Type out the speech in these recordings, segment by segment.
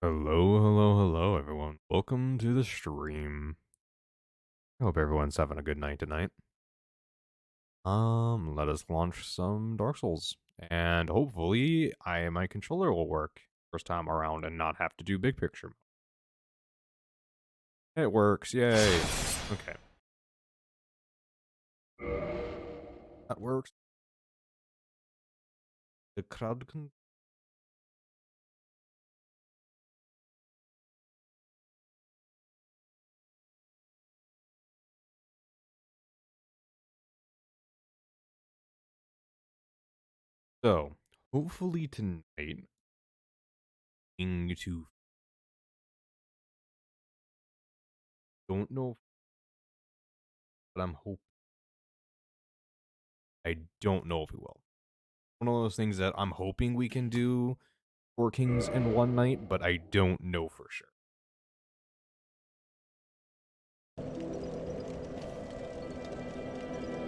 Hello, hello, hello, everyone. Welcome to the stream. I hope everyone's having a good night tonight. Let us launch some Dark Souls, and hopefully, my controller will work first time around and not have to do big picture. It works, yay! Okay, that works. The crowd can. So, hopefully tonight, to don't know, but I'm hope I don't know if we will. One of those things that I'm hoping we can do 4 Kings in one night, but I don't know for sure.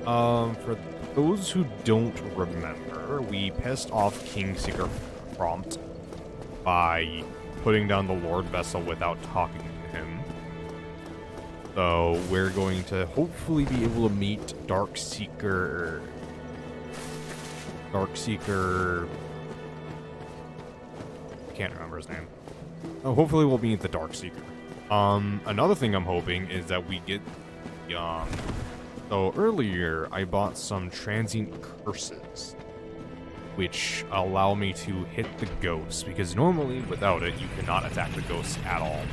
For those who don't remember, we pissed off Kingseeker Prompt by putting down the Lord Vessel without talking to him. So we're going to hopefully be able to meet Darkseeker. I can't remember his name. Oh, hopefully we'll meet the Darkseeker. Another thing I'm hoping is that we get So earlier, I bought some transient curses, which allow me to hit the ghosts, because normally, without it, you cannot attack the ghosts at all.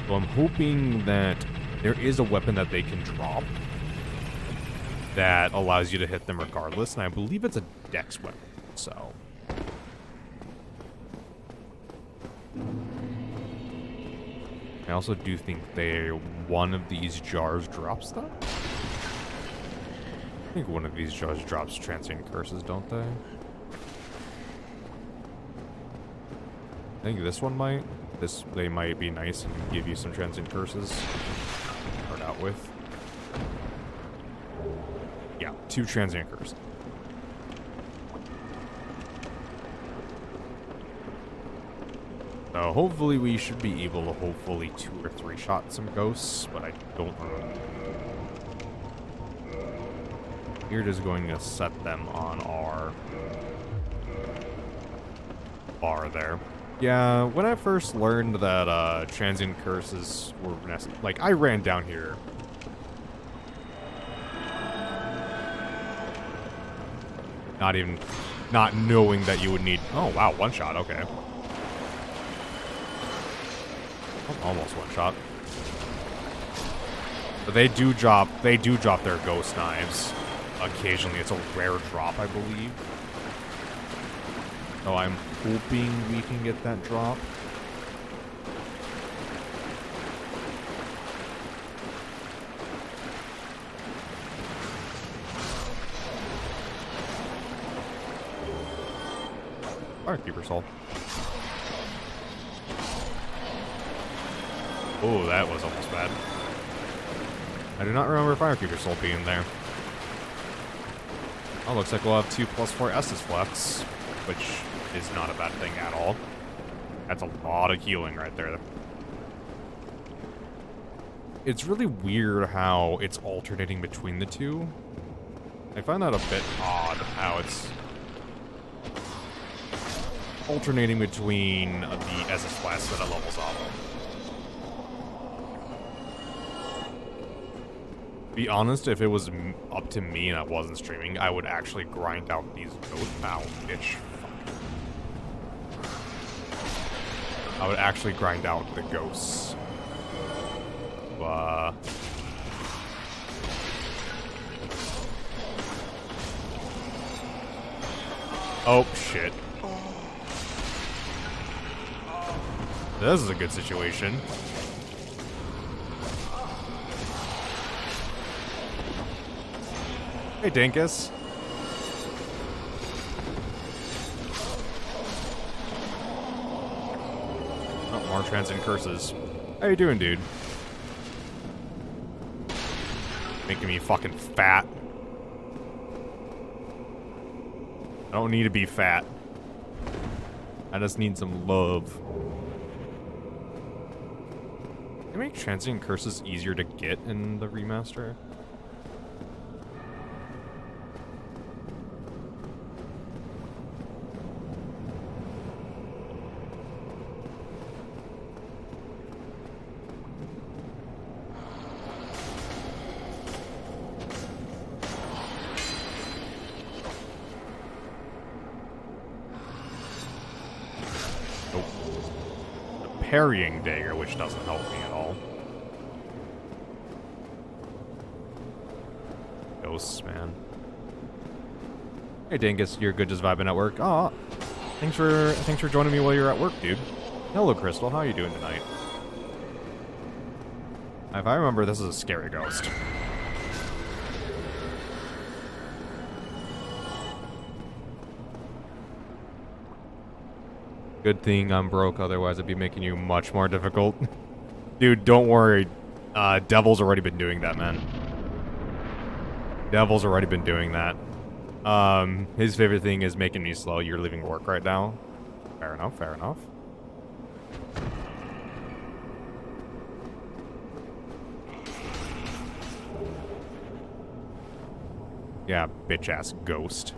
So I'm hoping that there is a weapon that they can drop that allows you to hit them regardless, and I believe it's a dex weapon, so... I also do think one of these jars drops that? I think one of these jars drops transient curses, don't they? I think this one might. They might be nice and give you some transient curses. Start out with. Yeah, 2 transient curses. So hopefully we should be able to 2 or 3 shot some ghosts, but I don't know. We're just going to set them on our bar there. Yeah, when I first learned that transient curses were necessary, like, I ran down here. Not knowing that you would need... Oh, wow, 1 shot, okay. Almost 1 shot. But they do drop their ghost knives. Occasionally, it's a rare drop, I believe. So I'm hoping we can get that drop. Firekeeper Soul. Oh, that was almost bad. I do not remember Firekeeper Soul being there. Oh, looks like we'll have 2+4 Estus Flex, which is not a bad thing at all. That's a lot of healing right there. It's really weird how it's alternating between the two. I find that a bit odd, how it's alternating between the Estus Flex that it levels off of. Be honest, if it was up to me and I wasn't streaming, I would actually grind out these bitch. I would actually grind out the ghosts. Oh, shit. This is a good situation. Hey, Dinkus. Oh, more transient curses. How you doing, dude? Making me fucking fat. I don't need to be fat. I just need some love. they make transient curses easier to get in the remaster? Parrying dagger, which doesn't help me at all. Ghosts, man. Hey, Dingus, you're good, just vibing at work. Aw, thanks for joining me while you're at work, dude. Hello, Crystal. How are you doing tonight? If I remember, this is a scary ghost. Good thing I'm broke, otherwise it'd be making you much more difficult. Dude, don't worry. Devil's already been doing that, man. Devil's already been doing that. His favorite thing is making me slow. You're leaving work right now. Fair enough, fair enough. Yeah, bitch-ass ghost.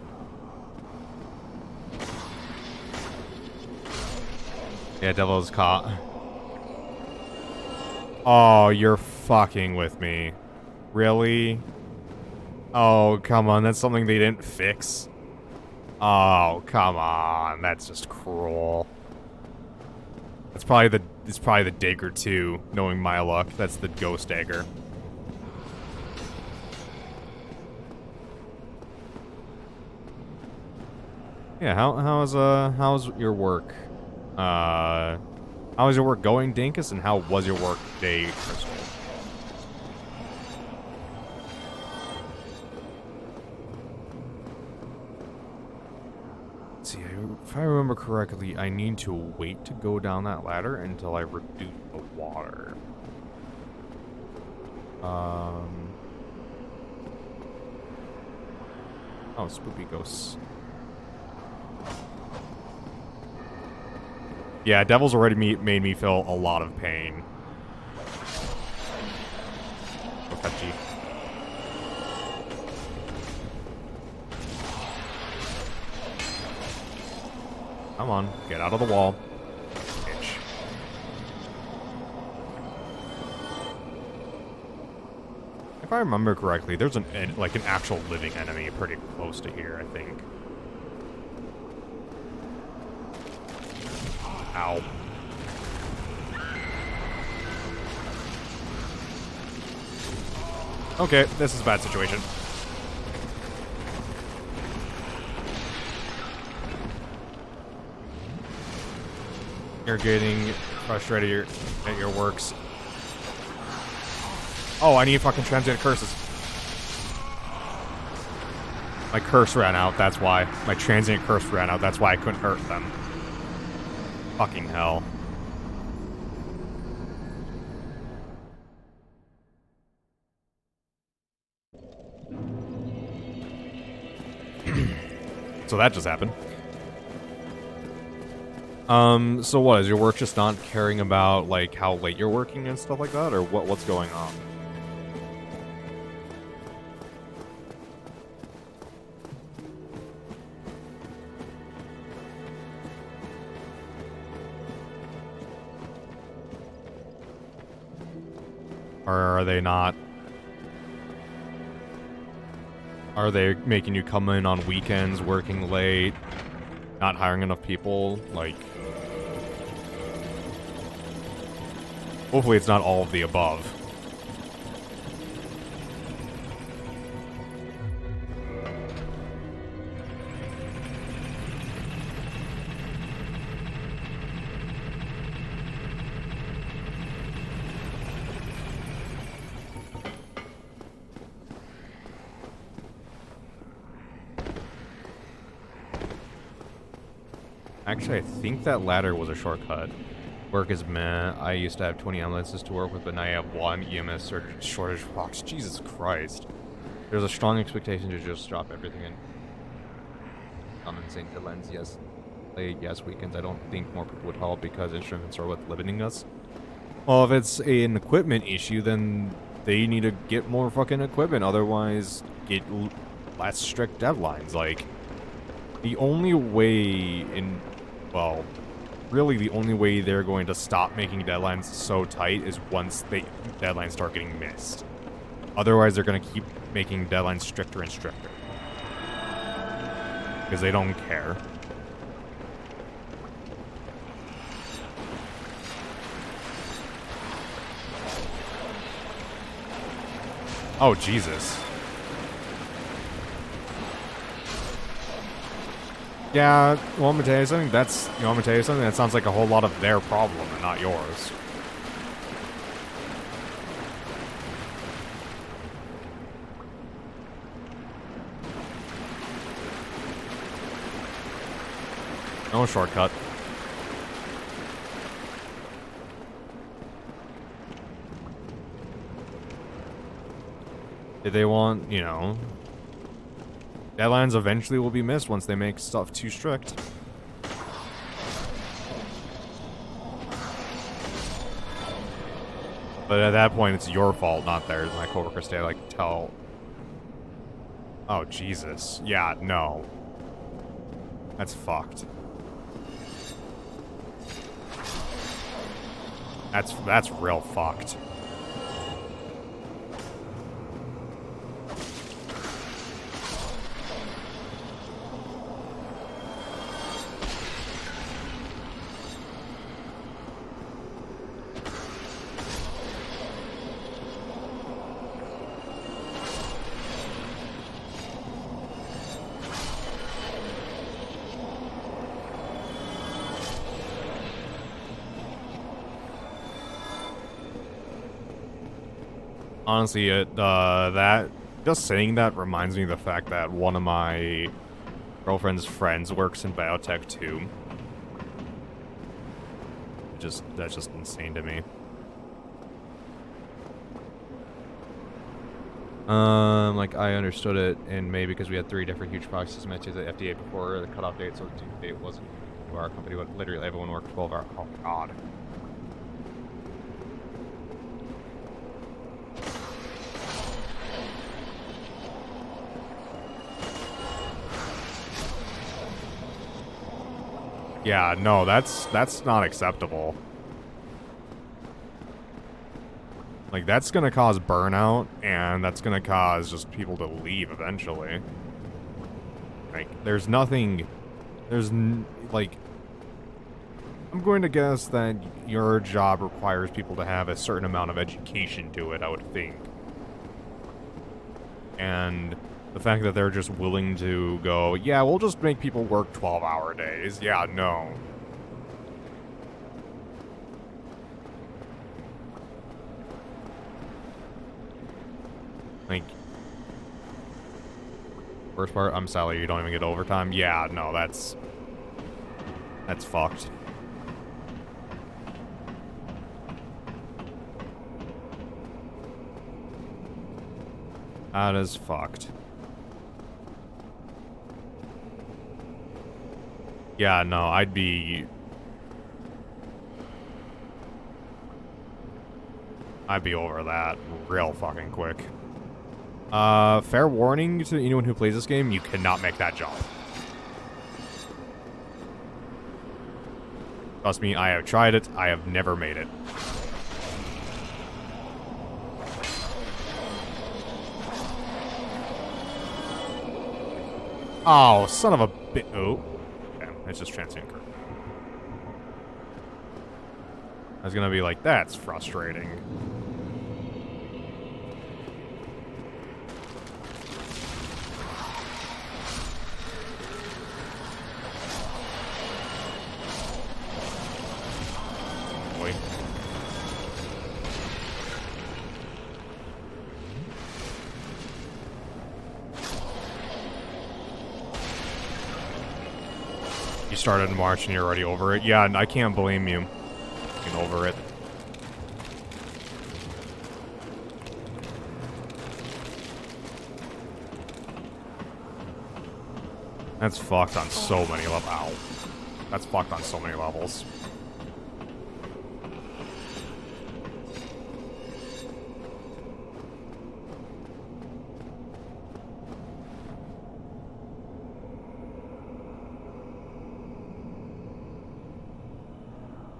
Yeah, Devil's caught. Oh, you're fucking with me. Really? Oh, come on. That's something they didn't fix. Oh, come on. That's just cruel. It's probably the dagger too, knowing my luck. That's the ghost dagger. Yeah, how's your work? How is your work going, Dinkus, and how was your work day, Crystal? Let's see, if I remember correctly, I need to wait to go down that ladder until I reduce the water. Oh, spooky ghosts. Yeah, Devil's already made me feel a lot of pain. Okachi. Come on, get out of the wall. Bitch. If I remember correctly, there's an actual living enemy pretty close to here, I think. Ow. Okay, this is a bad situation. You're getting frustrated at your works. Oh, I need fucking transient curses. My curse ran out, that's why. My transient curse ran out, that's why I couldn't hurt them. Fucking hell. So that just happened. So what, is your work just not caring about, like, how late you're working and stuff like that, or what's going on? Or are they not? Are they making you come in on weekends, working late, not hiring enough people? Like, hopefully it's not all of the above. Actually, I think that ladder was a shortcut. Work is meh. I used to have 20 ambulances to work with, but now I have 1 EMS shortage box. Jesus Christ. There's a strong expectation to just drop everything in. I'm insane to lens, yes. Late, yes, weekends. I don't think more people would help because instruments are what's limiting us. Well, if it's an equipment issue, then they need to get more fucking equipment. Otherwise, get less strict deadlines. Like, the only way well, really the only way they're going to stop making deadlines so tight is once deadlines start getting missed. Otherwise, they're going to keep making deadlines stricter and stricter. Because they don't care. Oh, Jesus. Yeah, you want me to tell you something? You want me to tell you something? That sounds like a whole lot of their problem and not yours. No shortcut. Did they want, you know... Deadlines eventually will be missed once they make stuff too strict. But at that point, it's your fault, not theirs. My coworkers stay like, tell... Oh, Jesus. Yeah, no. That's fucked. That's real fucked. Honestly, just saying that reminds me of the fact that one of my girlfriend's friends works in biotech too. That's just insane to me. Like I understood it in May because we had 3 different huge products submitted to the FDA before the cutoff date, so the due date wasn't to our company, but literally everyone worked 12 hours. Oh God. Yeah, no, that's not acceptable. Like, that's gonna cause burnout, and that's gonna cause just people to leave eventually. Like, like, I'm going to guess that your job requires people to have a certain amount of education to it, I would think. And the fact that they're just willing to go, yeah, we'll just make people work 12-hour days. Yeah, no. Like, first part, I'm Sally, you don't even get overtime? Yeah, no, that's fucked. That is fucked. Yeah, no, I'd be over that real fucking quick. Fair warning to anyone who plays this game, you cannot make that jump. Trust me, I have tried it, I have never made it. Oh, son of a bit. Oh. Okay, it's just transient curve. I was gonna be like, that's frustrating. Boy. You started in March and you're already over it? Yeah, I can't blame you. Getting over it. That's fucked on so many levels. Ow. That's fucked on so many levels.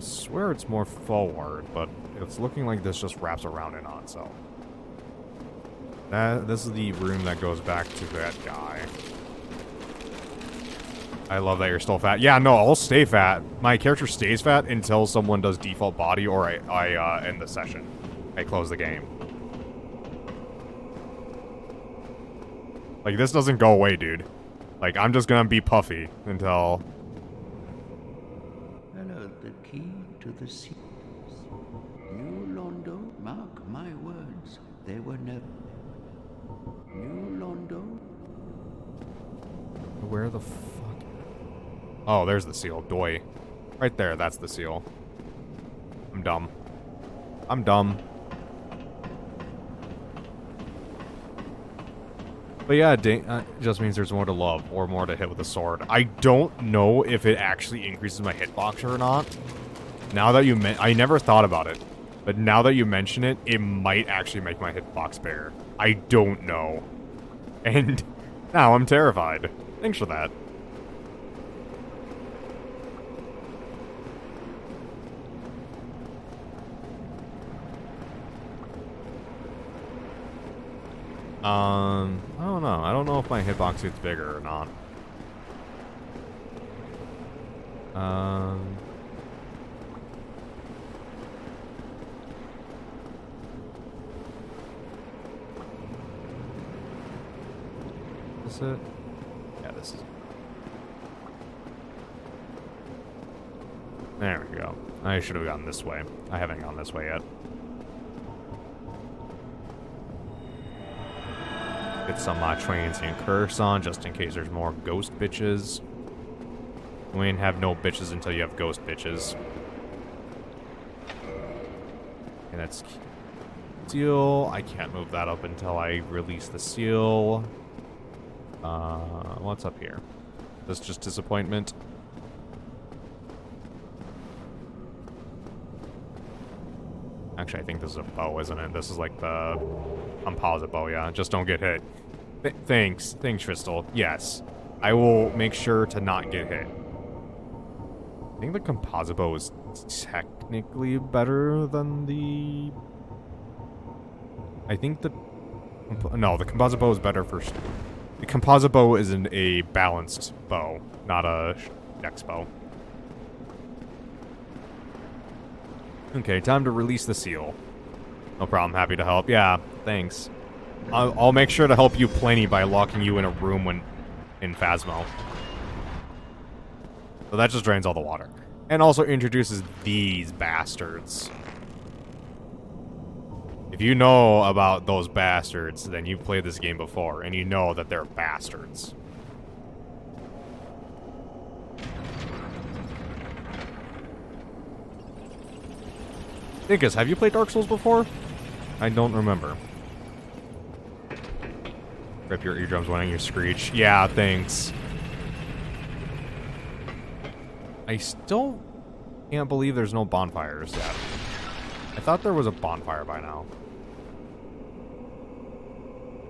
I swear it's more forward, but it's looking like this just wraps around in on itself. This is the room that goes back to that guy. I love that you're still fat. Yeah, no, I'll stay fat. My character stays fat until someone does default body or I end the session. I close the game. Like, this doesn't go away, dude. Like, I'm just gonna be puffy until... Hello, the key to the sea. New Londo, mark my words, they were never... New Londo? Where the fuck? Oh, there's the seal. Doi. Right there, that's the seal. I'm dumb. I'm dumb. But yeah, just means there's more to love, or more to hit with a sword. I don't know if it actually increases my hitbox or not. Now that you I never thought about it. But now that you mention it, it might actually make my hitbox bigger. I don't know. And now I'm terrified. Thanks for that. I don't know. I don't know if my hitbox gets bigger or not. Is it? Yeah, this is it. There we go. I should have gone this way. I haven't gone this way yet. Get some transient curse on, just in case there's more ghost bitches. We ain't have no bitches until you have ghost bitches. And that's seal. I can't move that up until I release the seal. What's up here? This just disappointment. Actually, I think this is a bow, isn't it? This is like the composite bow, yeah. Just don't get hit. Thanks. Thanks, Crystal. Yes. I will make sure to not get hit. I think the composite bow is technically better than the... I think the... No, the composite bow is better for... The composite bow is a balanced bow, not a dex bow. Okay, time to release the seal. No problem, happy to help. Yeah, thanks. I'll make sure to help you plenty by locking you in a room when in Phasmo. So that just drains all the water. And also introduces these bastards. If you know about those bastards, then you've played this game before, and you know that they're bastards. Dinkus, have you played Dark Souls before? I don't remember. Rip your eardrums when you screech. Yeah, thanks. I still can't believe there's no bonfires yet. I thought there was a bonfire by now.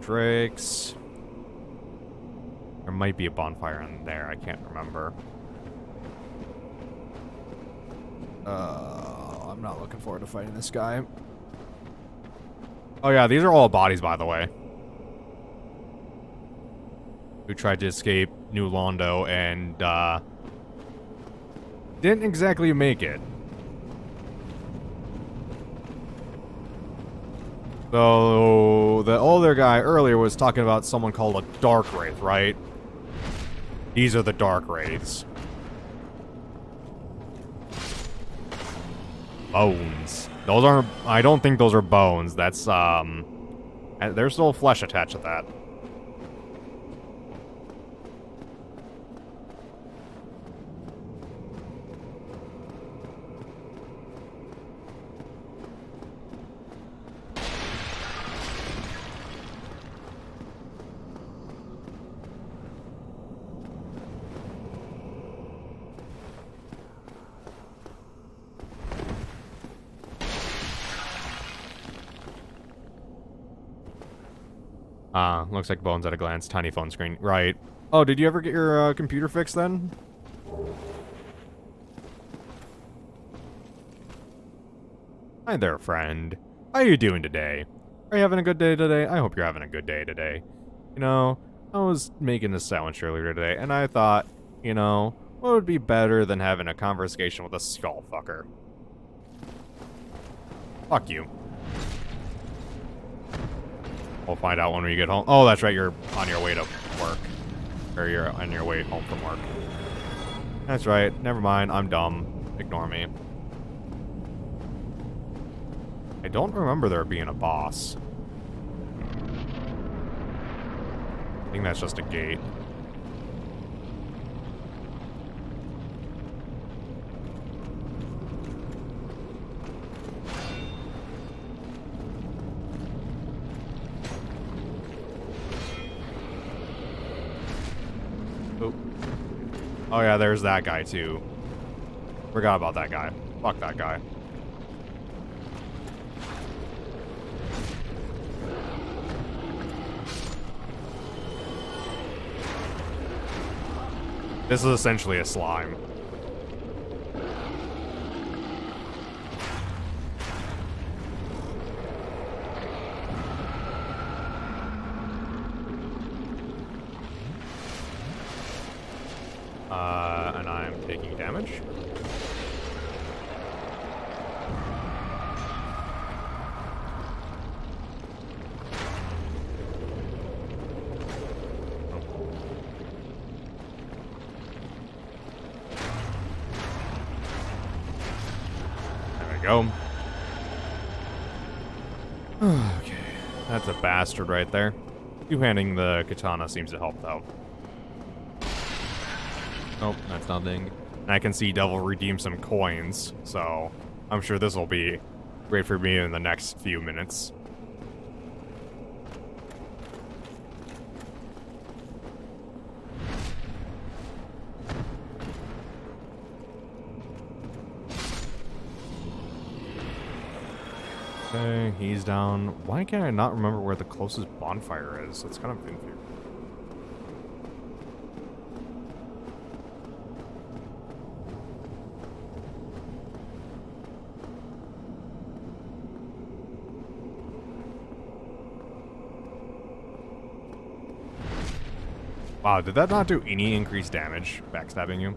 Drakes. There might be a bonfire in there. I can't remember. I'm not looking forward to fighting this guy. Oh yeah, these are all bodies, by the way. Who tried to escape New Londo and, didn't exactly make it. So, the older guy earlier was talking about someone called a Dark Wraith, right? These are the Dark Wraiths. Bones. Those aren't... I don't think those are bones. That's, there's still flesh attached to that. Looks like bones at a glance. Tiny phone screen. Right. Oh, did you ever get your computer fixed then? Hi there, friend. How you doing today? Are you having a good day today? I hope you're having a good day today. You know, I was making a sandwich earlier today, and I thought, you know, what would be better than having a conversation with a skull fucker? Fuck you. We'll find out when we get home. Oh, that's right, you're on your way to work. Or you're on your way home from work. That's right, never mind, I'm dumb. Ignore me. I don't remember there being a boss. I think that's just a gate. Oh yeah, there's that guy too. Forgot about that guy. Fuck that guy. This is essentially a slime. And I'm taking damage. There we go. Okay, that's a bastard right there. Two-handing the katana seems to help, though. Nope, that's nothing. And I can see Devil redeem some coins, so I'm sure this will be great for me in the next few minutes. Okay, he's down. Why can I not remember where the closest bonfire is? It's kind of confusing. Wow, did that not do any increased damage, backstabbing you?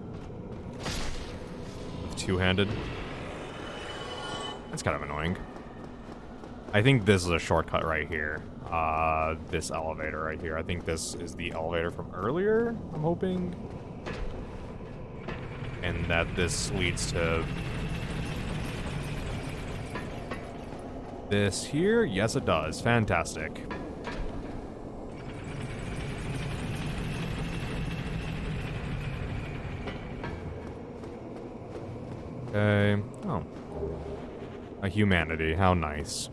With two-handed? That's kind of annoying. I think this is a shortcut right here. This elevator right here. I think this is the elevator from earlier, I'm hoping. And that this leads to this here. Yes, it does. Fantastic. Okay. Oh. A humanity. How nice.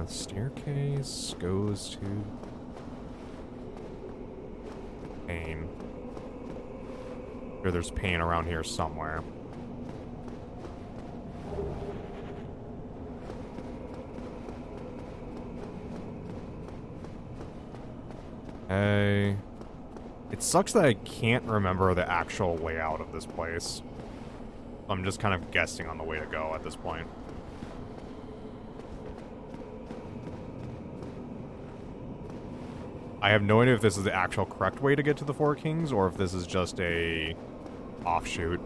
Staircase goes to pain. Sure, there's pain around here somewhere. Okay. It sucks that I can't remember the actual layout of this place. I'm just kind of guessing on the way to go at this point. I have no idea if this is the actual correct way to get to the Four Kings, or if this is just a offshoot.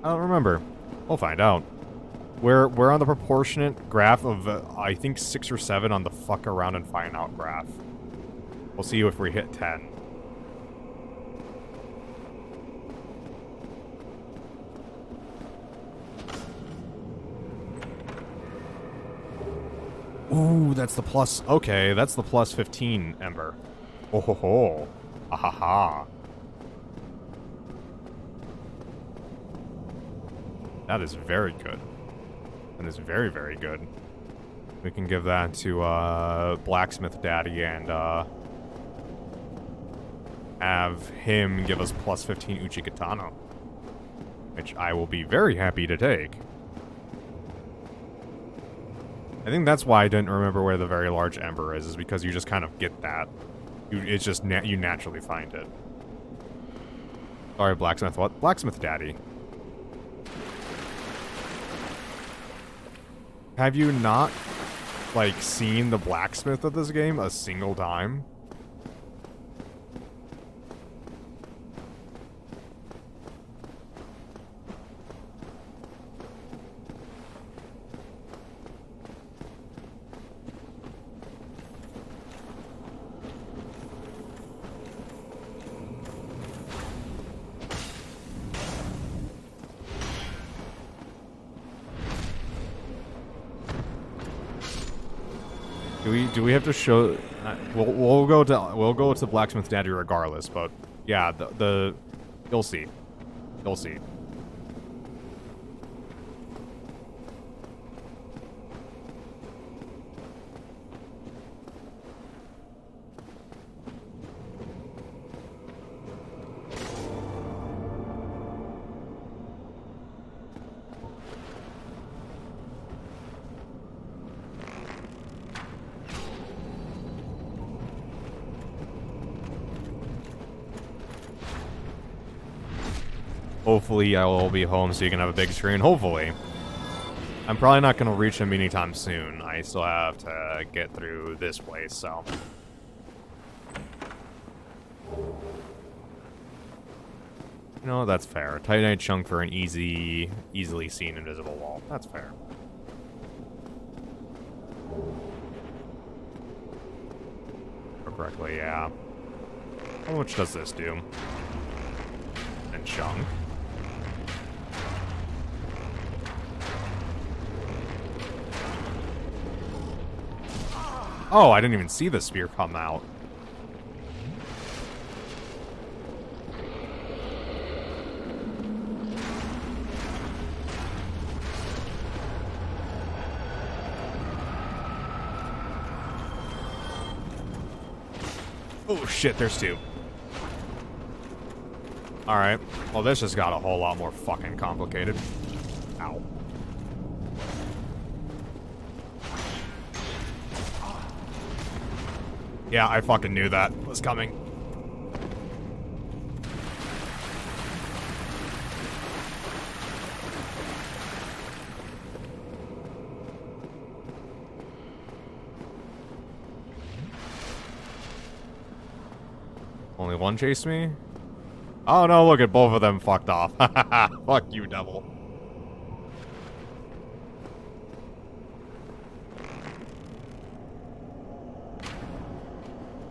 I don't remember. We'll find out. We're on the proportionate graph of, I think 6 or 7 on the fuck around and find out graph. We'll see if we hit 10. Ooh, that's the plus. Okay, that's the plus 15 ember. Oh ho ho. Ah ha ha. That is very good. That is very, very good. We can give that to Blacksmith Daddy and have him give us plus 15 Uchigatana, which I will be very happy to take. I think that's why I didn't remember where the very large ember is because you just kind of get that. It's just, you naturally find it. Sorry, Blacksmith, what? Blacksmith Daddy. Have you not, like, seen the blacksmith of this game a single time? Do we have to show? We'll go to Blacksmith Daddy regardless. But yeah, you'll see, you'll see. Hopefully I will be home so you can have a big screen. Hopefully. I'm probably not going to reach him anytime soon. I still have to get through this place, so. No, that's fair. Titanite chunk for an easily seen invisible wall. That's fair. Correctly, yeah. How much does this do? And chunk. Oh, I didn't even see the spear come out. Oh shit, there's two. Alright, well this just got a whole lot more fucking complicated. Ow. Yeah, I fucking knew that was coming. Only one chased me? Oh no, look at both of them fucked off. Fuck you, devil.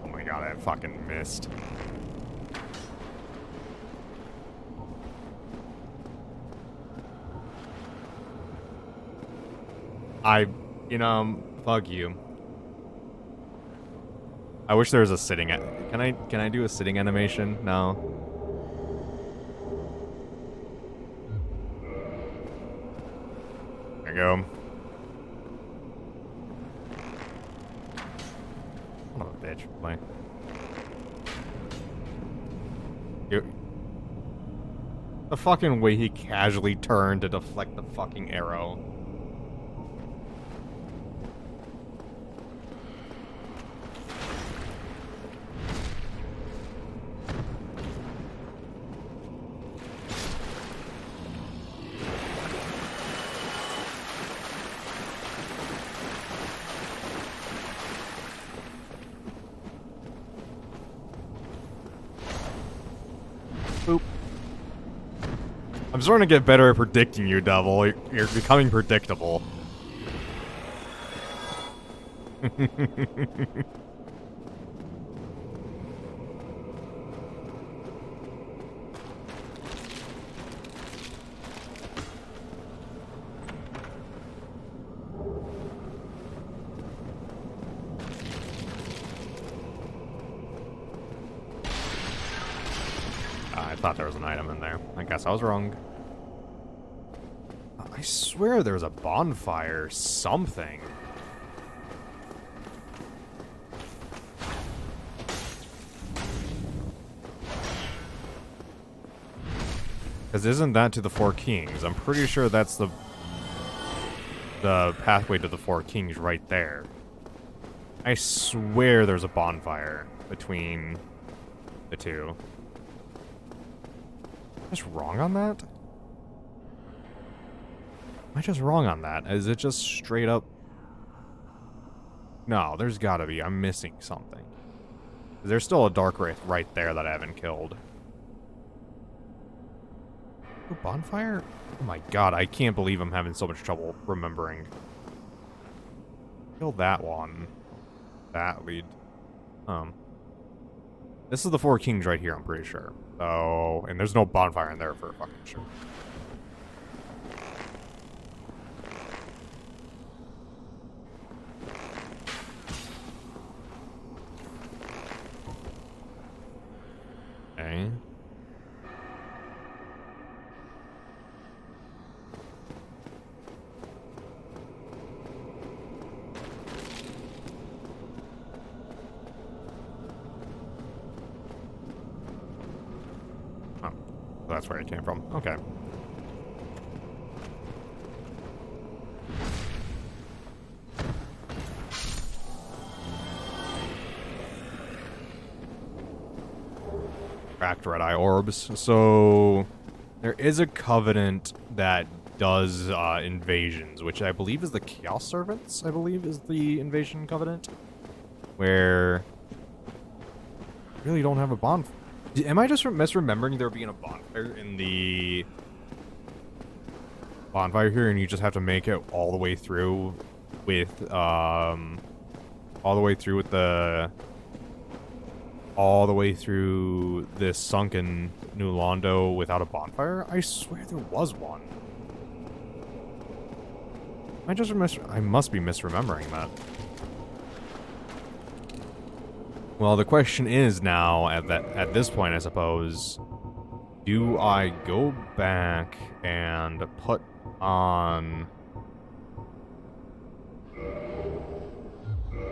Oh my god, I fucking missed. Fuck you. I wish there was a sitting can I do a sitting animation? No. There you go. Son of a bitch. Play. The fucking way he casually turned to deflect the fucking arrow. Boop. I'm starting to get better at predicting you, Devil. You're becoming predictable. I thought there was an item in there. I guess I was wrong. I swear there's a bonfire something. Because isn't that to the Four Kings? I'm pretty sure that's the pathway to the Four Kings right there. I swear there's a bonfire between the two. Am I just wrong on that? I just wrong on that? Is it just straight up? No, there's gotta be. I'm missing something. There's still a Dark Wraith right there that I haven't killed. Oh, bonfire? Oh my god, I can't believe I'm having so much trouble remembering. Kill that one. That lead. This is the Four Kings right here, I'm pretty sure. Oh, and there's no bonfire in there for fucking sure. Okay. Oh, that's where it came from. Okay. Cracked red eye orbs. So there is a covenant that does invasions, which I believe is the Chaos Servants. I believe is the invasion covenant, where you really don't have a bonfire. Am I just misremembering there being a bonfire in the bonfire here, and you just have to make it all the way through with all the way through this sunken New Londo without a bonfire? I swear there was one. I must be misremembering that. Well, the question is now at this point, I suppose, do I go back and put on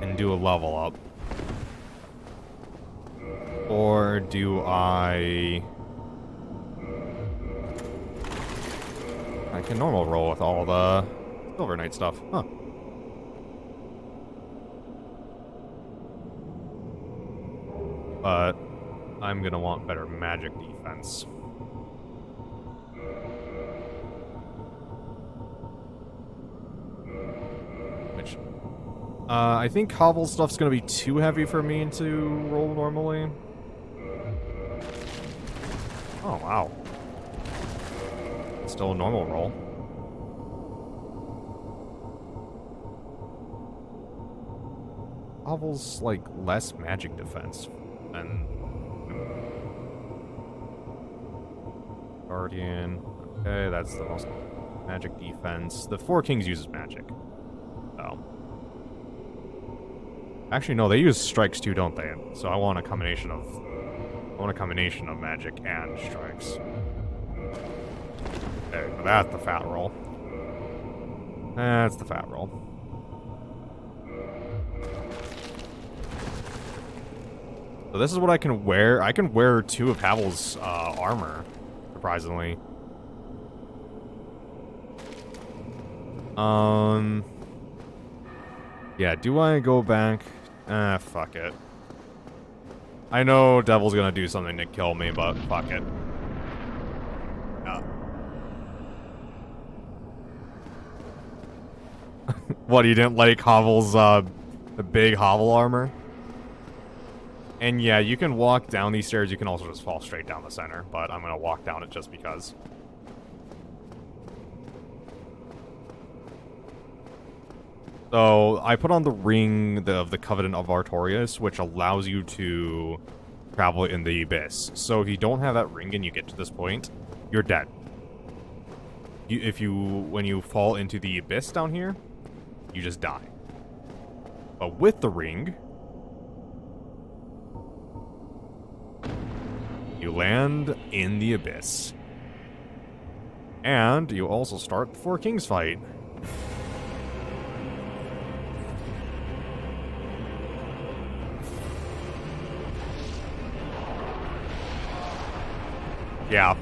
and do a level up? Or do I can normal roll with all the Silver Knight stuff, huh? But I'm gonna want better magic defense. Which, I think Hovel stuff's gonna be too heavy for me to roll normally. Oh, wow. Still a normal roll. Hovel's, like, less magic defense than Guardian. Okay, that's the most magic defense. The Four Kings uses magic. Oh. Actually, no, they use strikes too, don't they? So I want a combination of magic and strikes. Okay, that's the fat roll. That's the fat roll. So this is what I can wear. I can wear 2 of Havel's armor, surprisingly. Yeah, do I go back? Fuck it. I know Devil's gonna do something to kill me, but fuck it. Yeah. What, you didn't like Havel's, the big Havel armor? And yeah, you can walk down these stairs, you can also just fall straight down the center, but I'm gonna walk down it just because. So, I put on the ring of the Covenant of Artorias, which allows you to travel in the Abyss. So if you don't have that ring and you get to this point, you're dead. When you fall into the Abyss down here, you just die. But with the ring, you land in the Abyss. And you also start the Four Kings fight. Yeah.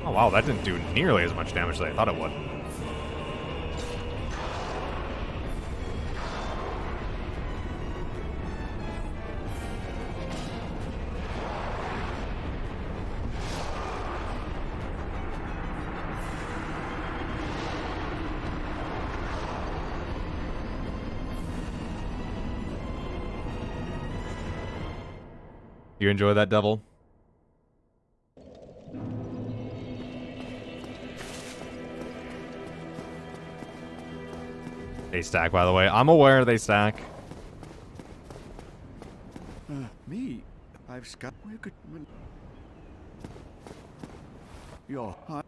Oh wow, that didn't do nearly as much damage as I thought it would. You enjoy that, devil? They stack, by the way. I'm aware they stack. Me? I've got. Where could. Your heart.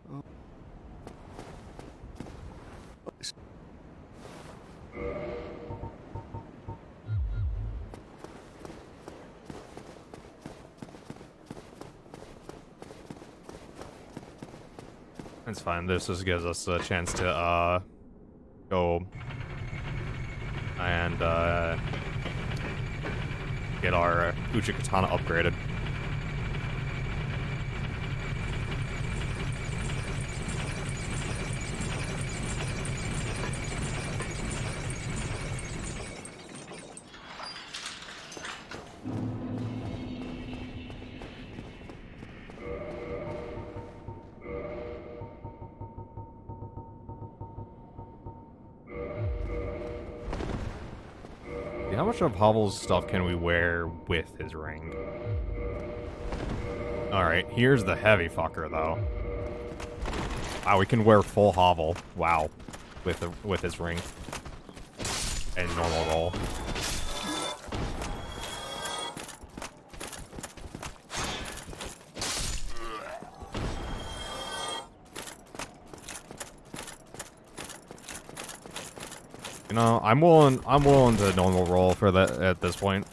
It's fine. This just gives us a chance to go and get our Uchigatana upgraded. How much of Havel's stuff can we wear with his ring? Alright, here's the heavy fucker, though. Wow, we can wear full Havel. Wow. With his ring. And normal roll. You know, I'm willing to normal roll for that at this point.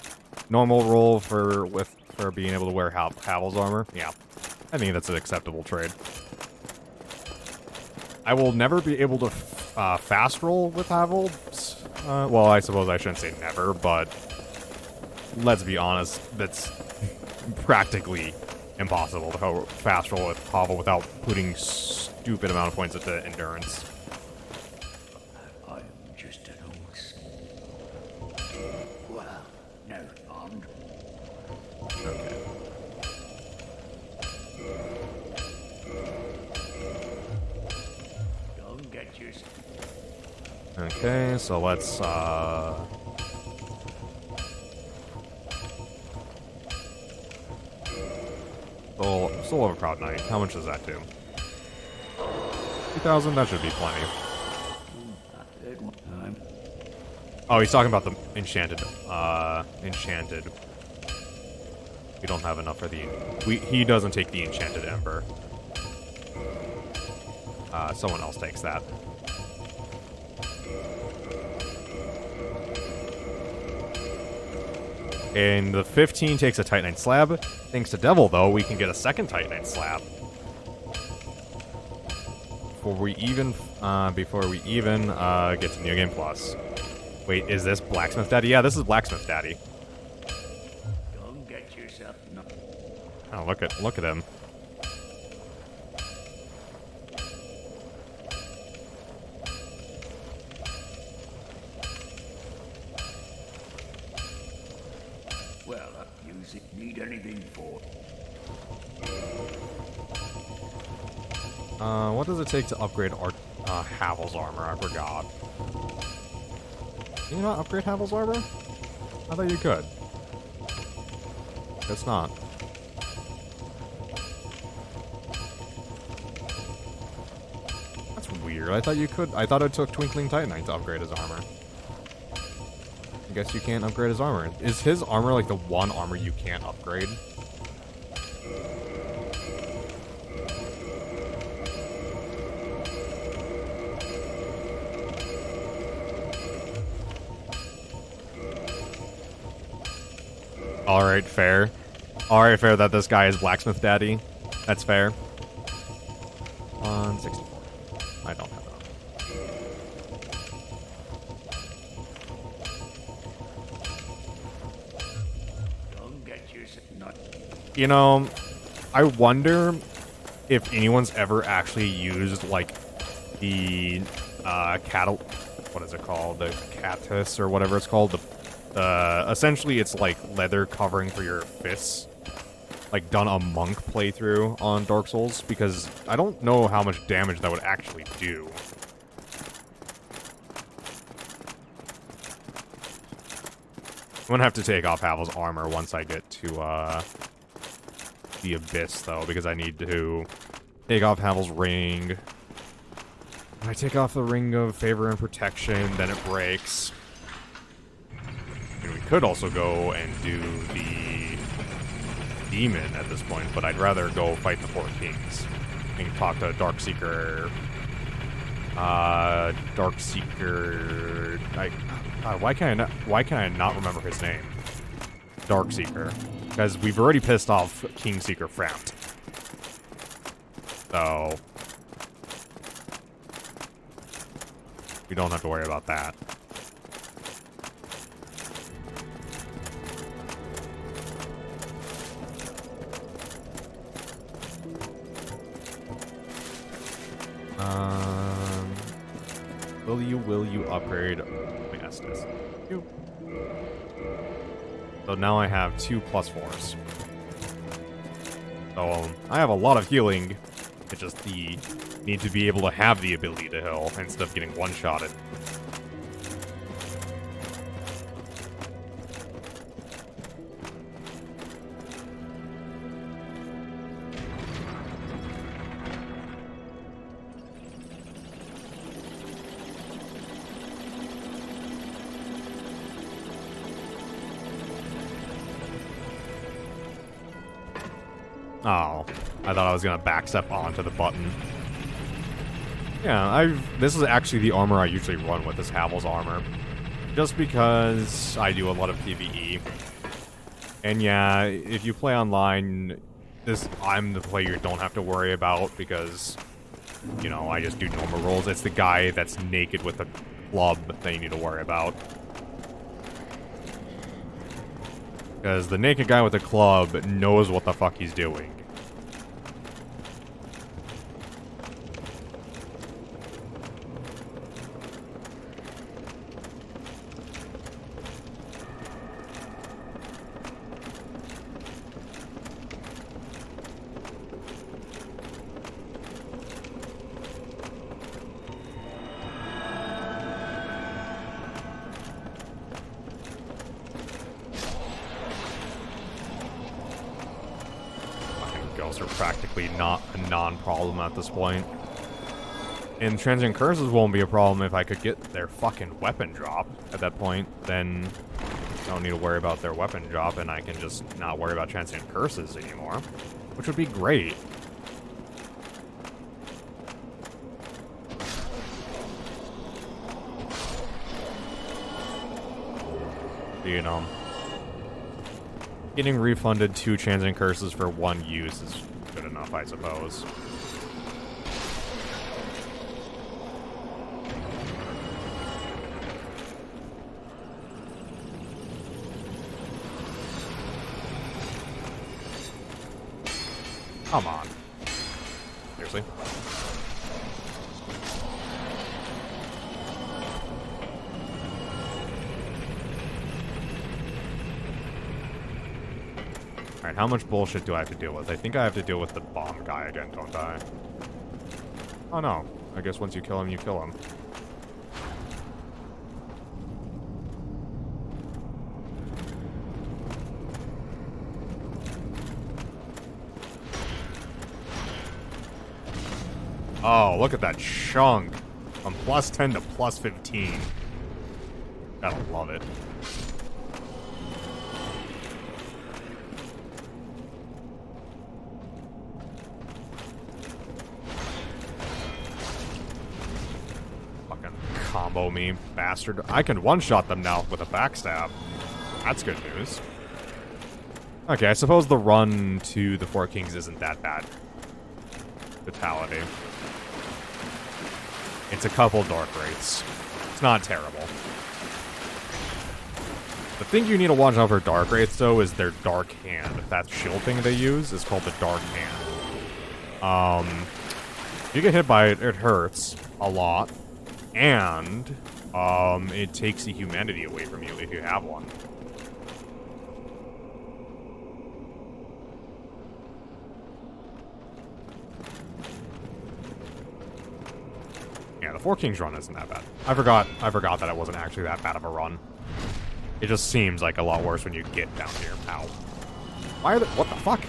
Normal roll for being able to wear Havel's armor. Yeah, I think that's an acceptable trade. I will never be able to fast roll with Havel. Well, I suppose I shouldn't say never, but let's be honest, that's practically impossible to fast roll with Havel without putting stupid amount of points into endurance. Okay, so let's, Soul of a Proud Knight. How much does that do? 2,000? That should be plenty. Oh, he's talking about the enchanted, enchanted. We don't have enough for the, he doesn't take the enchanted ember. Someone else takes that. And the 15 takes a Titanite slab. Thanks to Devil, though, we can get a second Titanite slab. Before we even get to New Game Plus. Wait, is this Blacksmith Daddy? Yeah, this is Blacksmith Daddy. Don't get yourself. Oh, look at him. Need anything for? What does it take to upgrade Havel's armor? I forgot. Can you not upgrade Havel's armor? I thought you could. Guess not. That's weird. I thought you could. I thought it took Twinkling Titanite to upgrade his armor. I guess you can't upgrade his armor. Is his armor like the one armor you can't upgrade? Alright, fair. Alright, fair that this guy is Blacksmith Daddy. That's fair. 164. I don't have that. You know, I wonder if anyone's ever actually used, like, the, what is it called? The Catus, or whatever it's called. Essentially, it's like leather covering for your fists. Like, done a monk playthrough on Dark Souls, because I don't know how much damage that would actually do. I'm gonna have to take off Havel's armor once I get to, the Abyss, though, because I need to take off Havel's Ring. When I take off the Ring of Favor and Protection, then it breaks. And we could also go and do the Demon at this point, but I'd rather go fight the Four Kings. I can talk to Darkseeker. Darkseeker. Why can I not remember his name? Darkseeker, because we've already pissed off Kingseeker Frout. So we don't have to worry about that. Will you upgrade my Estus? So now I have 2 +4s. So I have a lot of healing. It's just the need to be able to have the ability to heal instead of getting one-shotted. Oh, I thought I was gonna backstep onto the button. Yeah, this is actually the armor I usually run with, is Havel's armor. Just because I do a lot of PvE. And yeah, if you play online, I'm the player you don't have to worry about because, you know, I just do normal rolls. It's the guy that's naked with a club that you need to worry about. Because the naked guy with the club knows what the fuck he's doing. Are practically not a non-problem at this point. And Transient Curses won't be a problem if I could get their fucking weapon drop at that point. Then I don't need to worry about their weapon drop, and I can just not worry about Transient Curses anymore, which would be great. You know, getting refunded 2 Transient Curses for 1 use is good enough, I suppose. Come on. Seriously? Alright, how much bullshit do I have to deal with? I think I have to deal with the bomb guy again, don't I? Oh no. I guess once you kill him, you kill him. Oh, look at that chunk. From +10 to +15. Gotta love it. Combo me, bastard. I can one-shot them now with a backstab. That's good news. Okay, I suppose the run to the Four Kings isn't that bad. Fatality. It's a couple Dark Wraiths. It's not terrible. The thing you need to watch out for Dark Wraiths, though, is their Dark Hand. That shield thing they use is called the Dark Hand. If you get hit by it, it hurts a lot. And, it takes the humanity away from you if you have one. Yeah, the Four Kings run isn't that bad. I forgot that it wasn't actually that bad of a run. It just seems like a lot worse when you get down here. Ow. Why are they— what the fuck?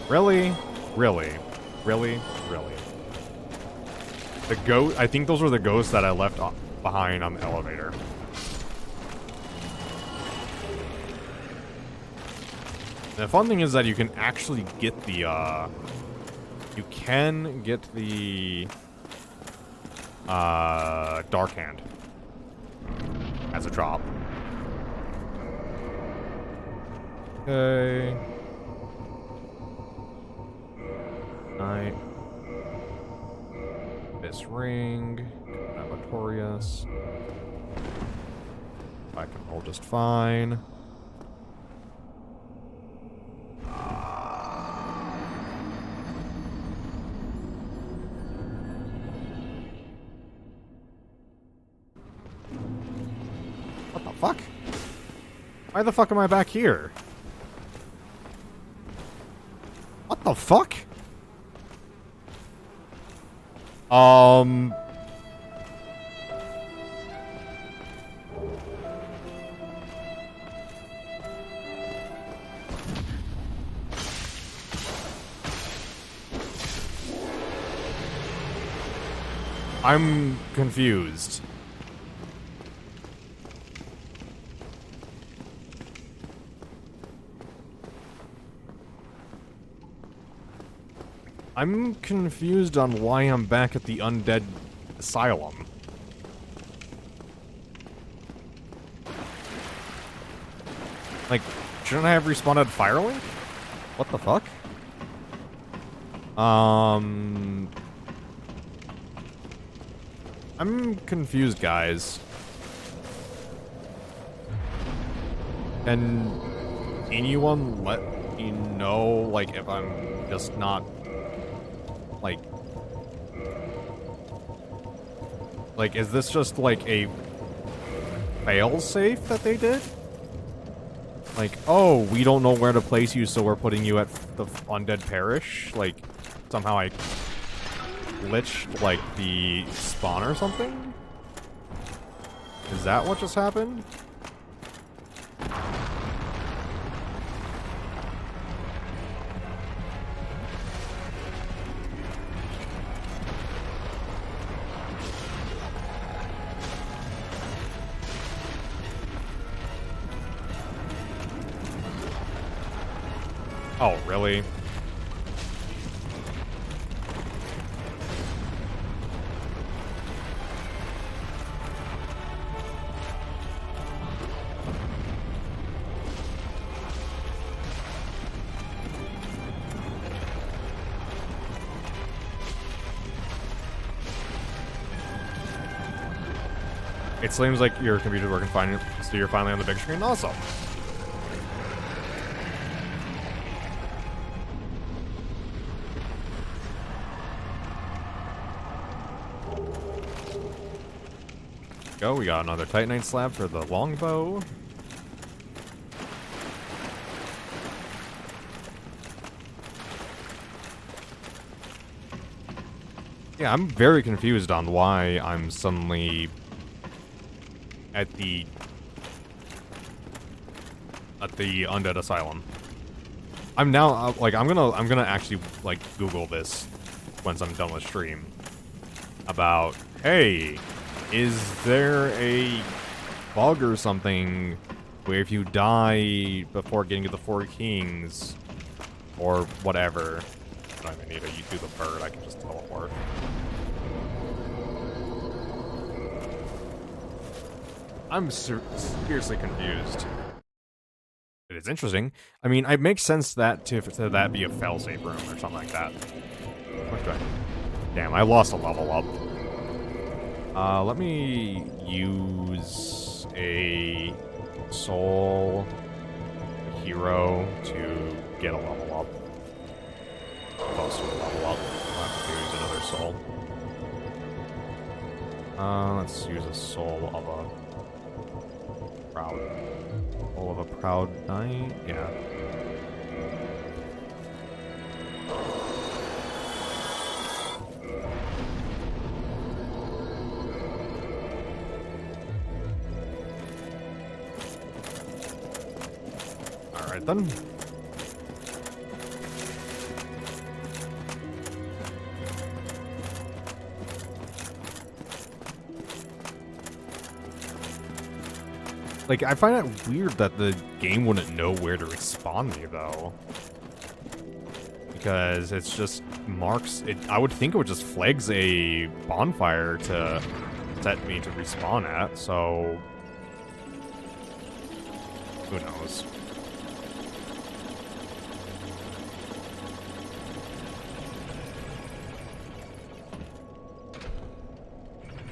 Really? Really? Really? Really? The ghost... I think those were the ghosts that I left behind on the elevator. And the fun thing is that you can actually get the, you can get the, Dark Hand as a drop. Okay. Night. This ring. Notorious. I can roll just fine. What the fuck? Why the fuck am I back here? What the fuck? I'm confused. I'm confused on why I'm back at the undead asylum. Like, shouldn't I have respawned at Firelink? What the fuck? I'm confused, guys. Can anyone let me know, like, if I'm just not, like, is this just, like, a fail-safe that they did? Like, oh, we don't know where to place you, so we're putting you at the Undead Parish? Like, somehow I glitched, like, the spawn or something? Is that what just happened? Oh, really? It seems like your computer's working fine, so you're finally on the big screen. Awesome. Go, we got another Titanite slab for the longbow. Yeah, I'm very confused on why I'm suddenly at the undead asylum. I'm now like I'm gonna actually like Google this once I'm done with stream about, hey, is there a bug or something where if you die before getting to the Four Kings or whatever, I don't even need to do the bird, I can just teleport. I'm seriously confused. It is interesting. I mean, it makes sense that to that be a failsafe room or something like that. What do I... Damn, I lost a level up. Let me use a soul hero to get a level up. Close to a level up. I'll have to use another soul. Let's use a soul of a proud knight. Yeah. Alright then. Like, I find it weird that the game wouldn't know where to respawn me, though. Because it's just marks... I would think it would just flags a bonfire to set me to respawn at, so... Who knows?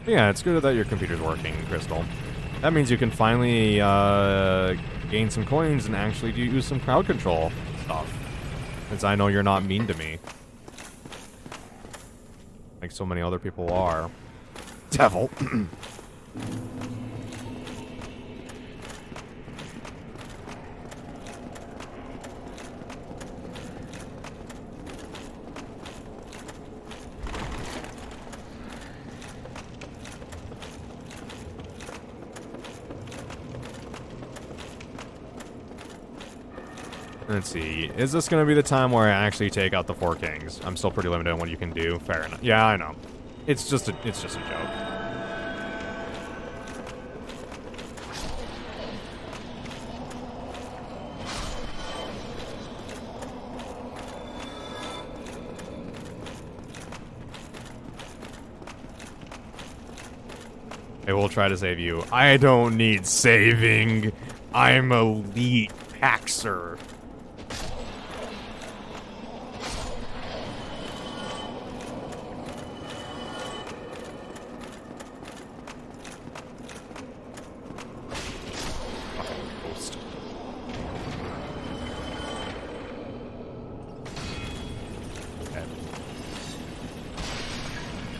Yeah, it's good that your computer's working, Crystal. That means you can finally gain some coins and actually use some crowd control stuff. Since I know you're not mean to me. Like so many other people are. Devil. Let's see. Is this going to be the time where I actually take out the four kings? I'm still pretty limited on what you can do. Fair enough. Yeah, I know. It's just a joke. I will try to save you. I don't need saving. I'm elite Paxer.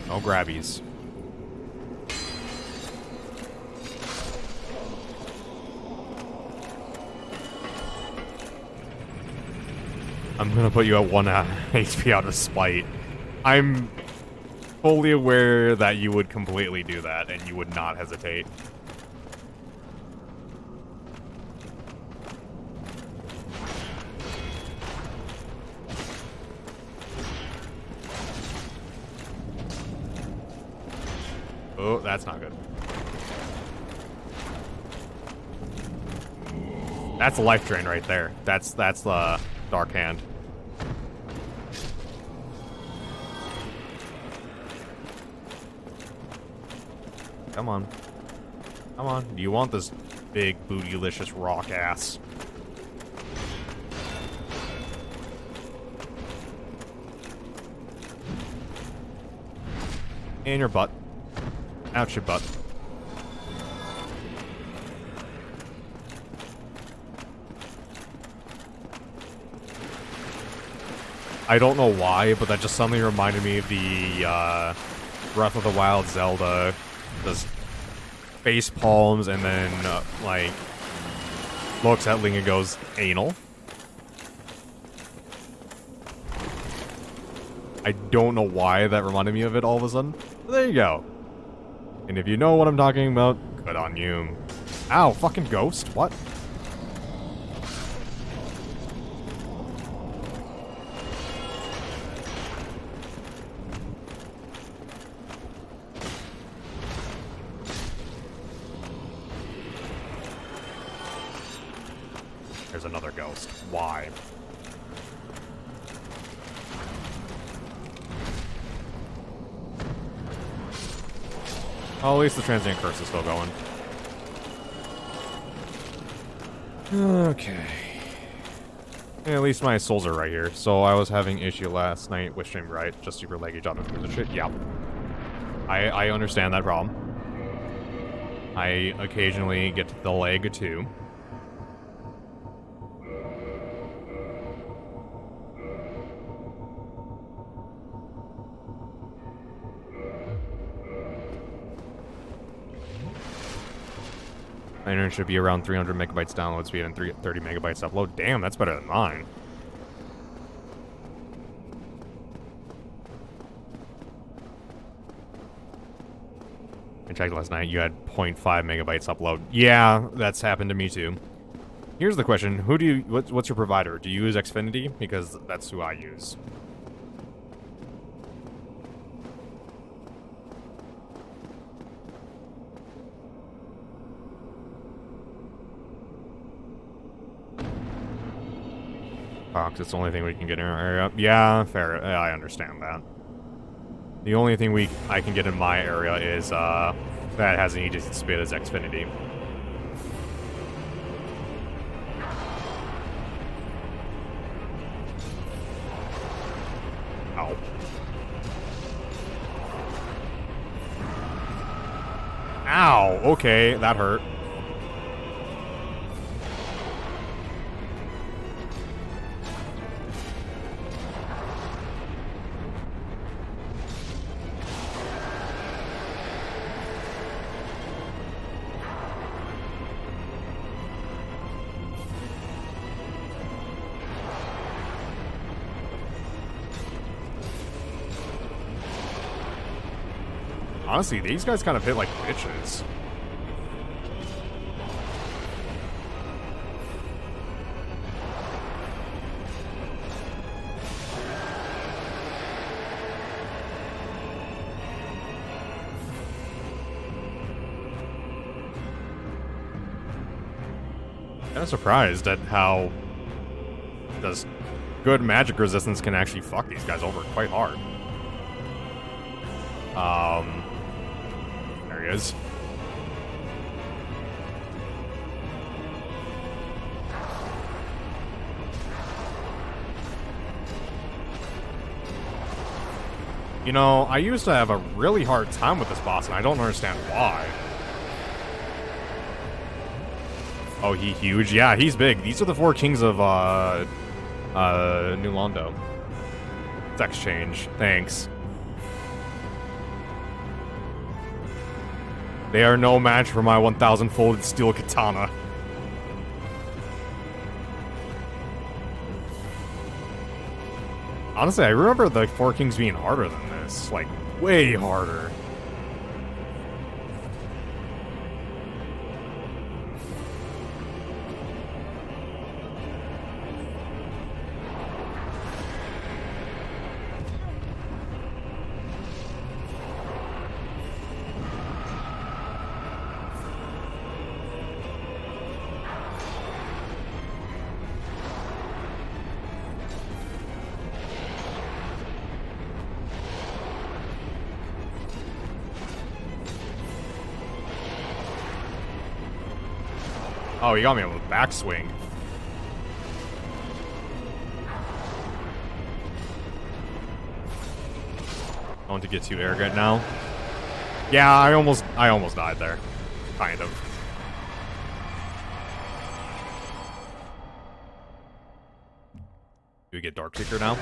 No grabbies. I'm gonna put you at 1 HP out of spite. I'm fully aware that you would completely do that, and you would not hesitate. Oh, that's not good. That's a life drain right there. That's the Dark Hand. Come on. Come on. Do you want this big, bootylicious rock ass? In your butt. Out your butt. I don't know why, but that just suddenly reminded me of the Breath of the Wild Zelda. Does face palms and then like looks at Link and goes anal. I don't know why that reminded me of it all of a sudden. But there you go. And if you know what I'm talking about, good on you. Ow, fucking ghost. What? There's another ghost. Why? Oh, at least the transient curse is still going. Okay. Yeah, at least my souls are right here. So I was having issue last night with stream right, just super laggy job and shit. Yeah. I understand that problem. I occasionally get to the lag too. My internet should be around 300 megabytes download speed and 30 megabytes upload. Damn, that's better than mine. I checked last night, you had 0.5 megabytes upload. Yeah, that's happened to me too. Here's the question, who do you, what's your provider? Do you use Xfinity? Because that's who I use. Fox, it's the only thing we can get in our area. Yeah, fair. I understand that. The only thing I can get in my area is, that has an Aegis Spit as Xfinity. Ow. Ow! Okay, that hurt. Honestly, these guys kind of hit like bitches. Kind of surprised at how this good magic resistance can actually fuck these guys over quite hard. There he is. You know, I used to have a really hard time with this boss, and I don't understand why. Oh, he huge? Yeah, he's big. These are the 4 kings of, New Londo. Sex change. Thanks. They are no match for my 1,000-folded steel katana. Honestly, I remember the 4 kings being harder than this. Like, way harder. Oh, he got me with a backswing. Going to get too arrogant now. Yeah, I almost died there. Kind of. Do we get Darkseeker now?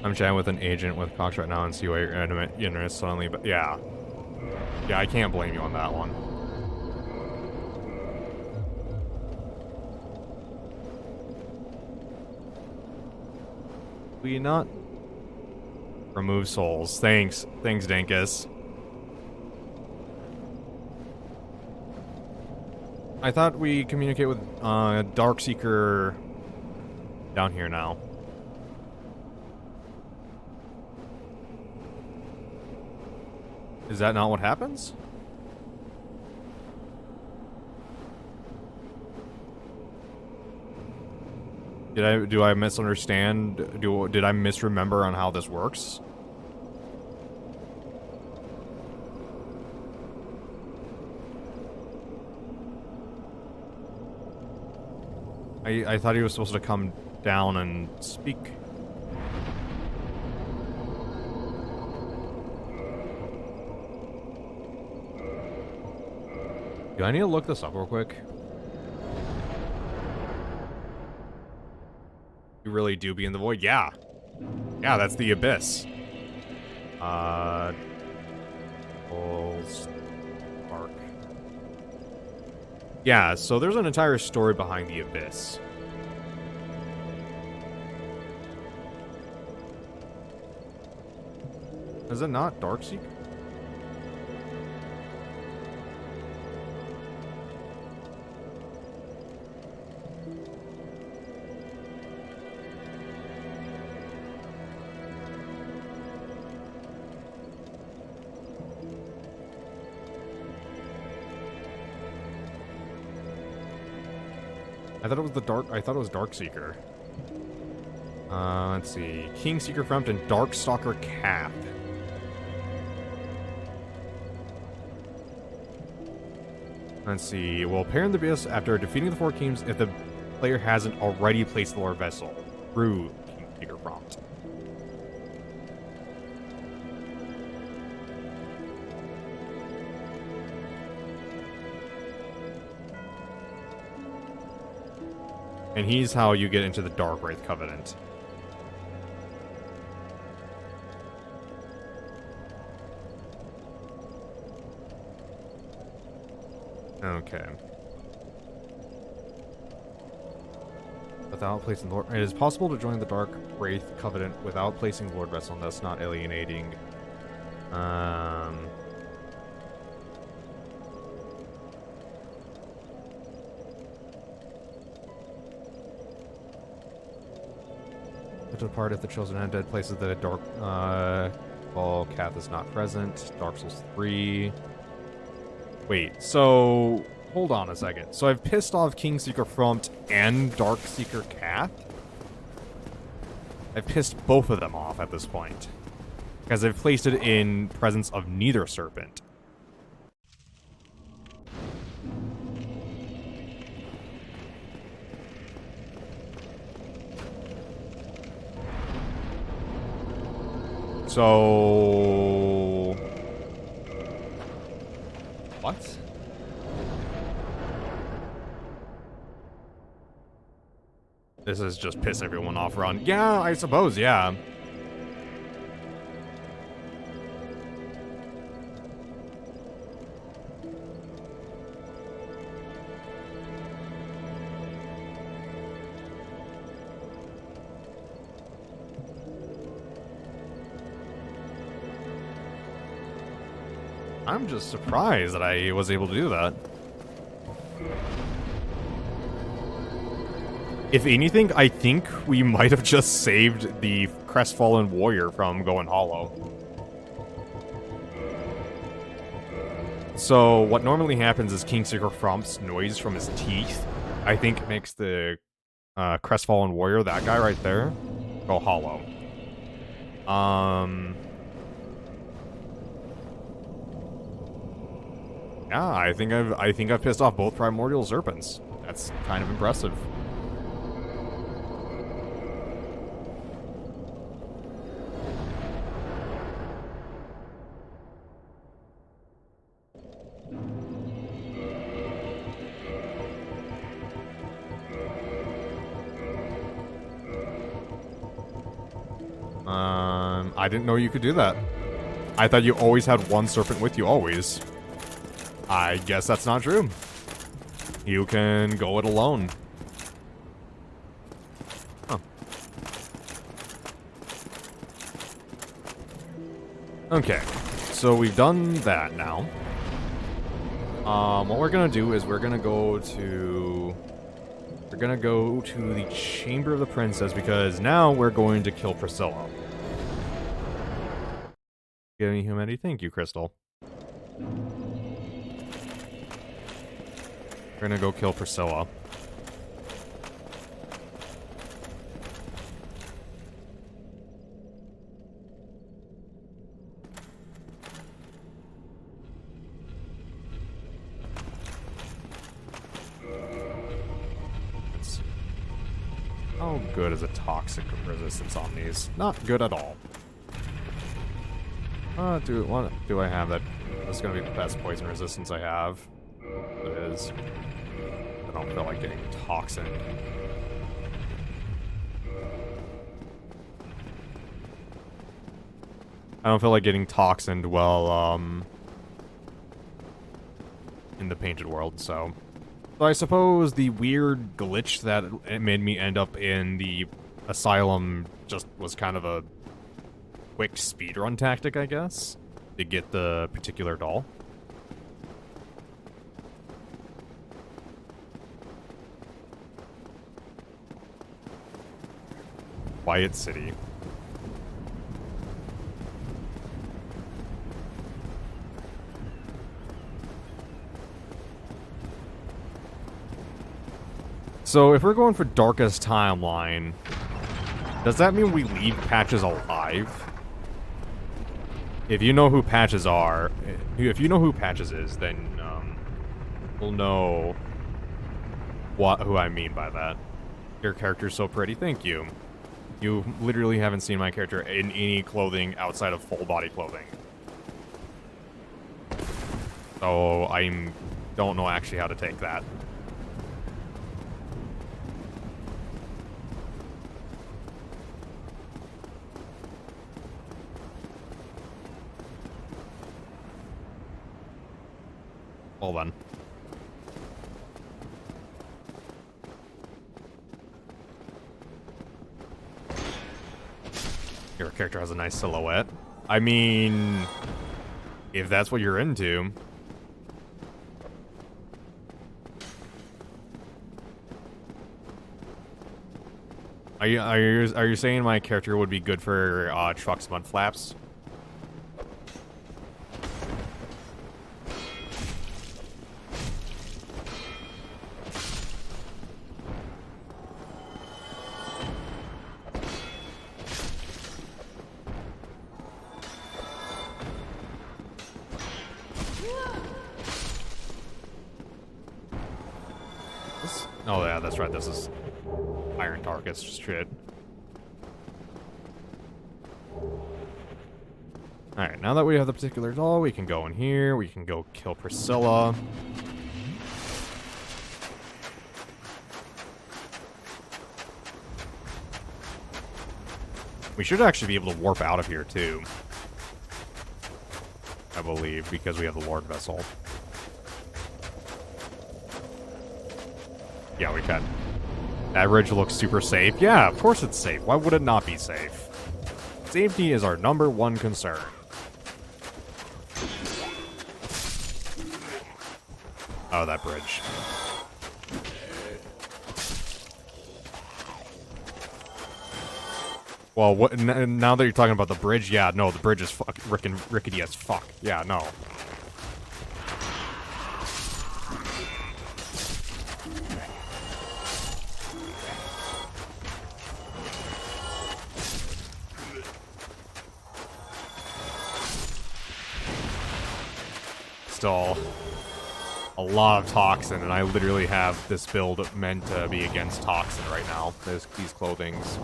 I'm chatting with an agent with Cox right now and see why you're interested suddenly, but yeah. Yeah, I can't blame you on that one. Will you not remove souls? Thanks. Thanks, Dankus. I thought we communicate with Darkseeker down here now. Is that not what happens? Do I misunderstand? Did I misremember on how this works? I thought he was supposed to come down and speak. Do I need to look this up real quick? You really do be in the void? Yeah. Yeah, that's the abyss. Spark. Yeah, so there's an entire story behind the abyss. Is it not Darkseeker? I thought it was Darkseeker. Let's see. Kingseeker Front and Darkstalker Cath. Let's see. Well, parent the abyss after defeating the 4 kings if the player hasn't already placed the Lord Vessel through Kingseeker Front. And he's how you get into the Dark Wraith Covenant. Okay. Without placing Lord... It is possible to join the Dark Wraith Covenant without placing Lord Vessel, and thus not alienating... To depart if the chosen undead places the Dark... Well, Cath is not present. Dark Souls 3... Wait, so... Hold on a second. So I've pissed off Kingseeker Front and Darkseeker Cath? I've pissed both of them off at this point. Because I've placed it in presence of neither serpent. So... What? This is just piss everyone off around. Yeah, I suppose, yeah. I'm just surprised that I was able to do that. If anything, I think we might have just saved the Crestfallen Warrior from going hollow. So, what normally happens is Kingseeker Front's noise from his teeth, I think makes the Crestfallen Warrior, that guy right there, go hollow. Yeah, I think I've pissed off both Primordial Serpents. That's kind of impressive. I didn't know you could do that. I thought you always had one serpent with you, always. I guess that's not true. You can go it alone. Huh. Okay, so we've done that now. What we're gonna do is we're gonna go to the Chamber of the Princess, because now we're going to kill Priscilla. Give me humanity. Thank you, Crystal. We're gonna go kill Priscilla. How good is a toxic resistance on these? Not good at all. Do I have that? This is gonna be the best poison resistance I have. It is. I don't feel like getting toxin. I don't feel like getting toxined while in the Painted World, so I suppose the weird glitch that it made me end up in the Asylum just was kind of a quick speedrun tactic, I guess, to get the particular doll. Quiet City. So if we're going for darkest timeline, does that mean we leave Patches alive? If you know who Patches are, if you know who Patches is, then we'll know who I mean by that. Your character's so pretty, thank you. You literally haven't seen my character in any clothing outside of full body clothing. So I don't know actually how to take that. Well then. Your character has a nice silhouette. I mean, if that's what you're into. Are you saying my character would be good for trucks mud flaps? Oh yeah, that's right. This is Iron Tarkus shit. Alright, now that we have the particular doll, we can go in here. We can go kill Priscilla. We should actually be able to warp out of here, too. I believe, because we have the Lord Vessel. Yeah, we can. That bridge looks super safe. Yeah, of course it's safe. Why would it not be safe? Safety is our #1 concern. Oh, that bridge. Well, what? Now that you're talking about the bridge, yeah, no, the bridge is rickety as fuck. Yeah, no. Still a lot of toxin, and I literally have this build meant to be against toxin right now. These clothings.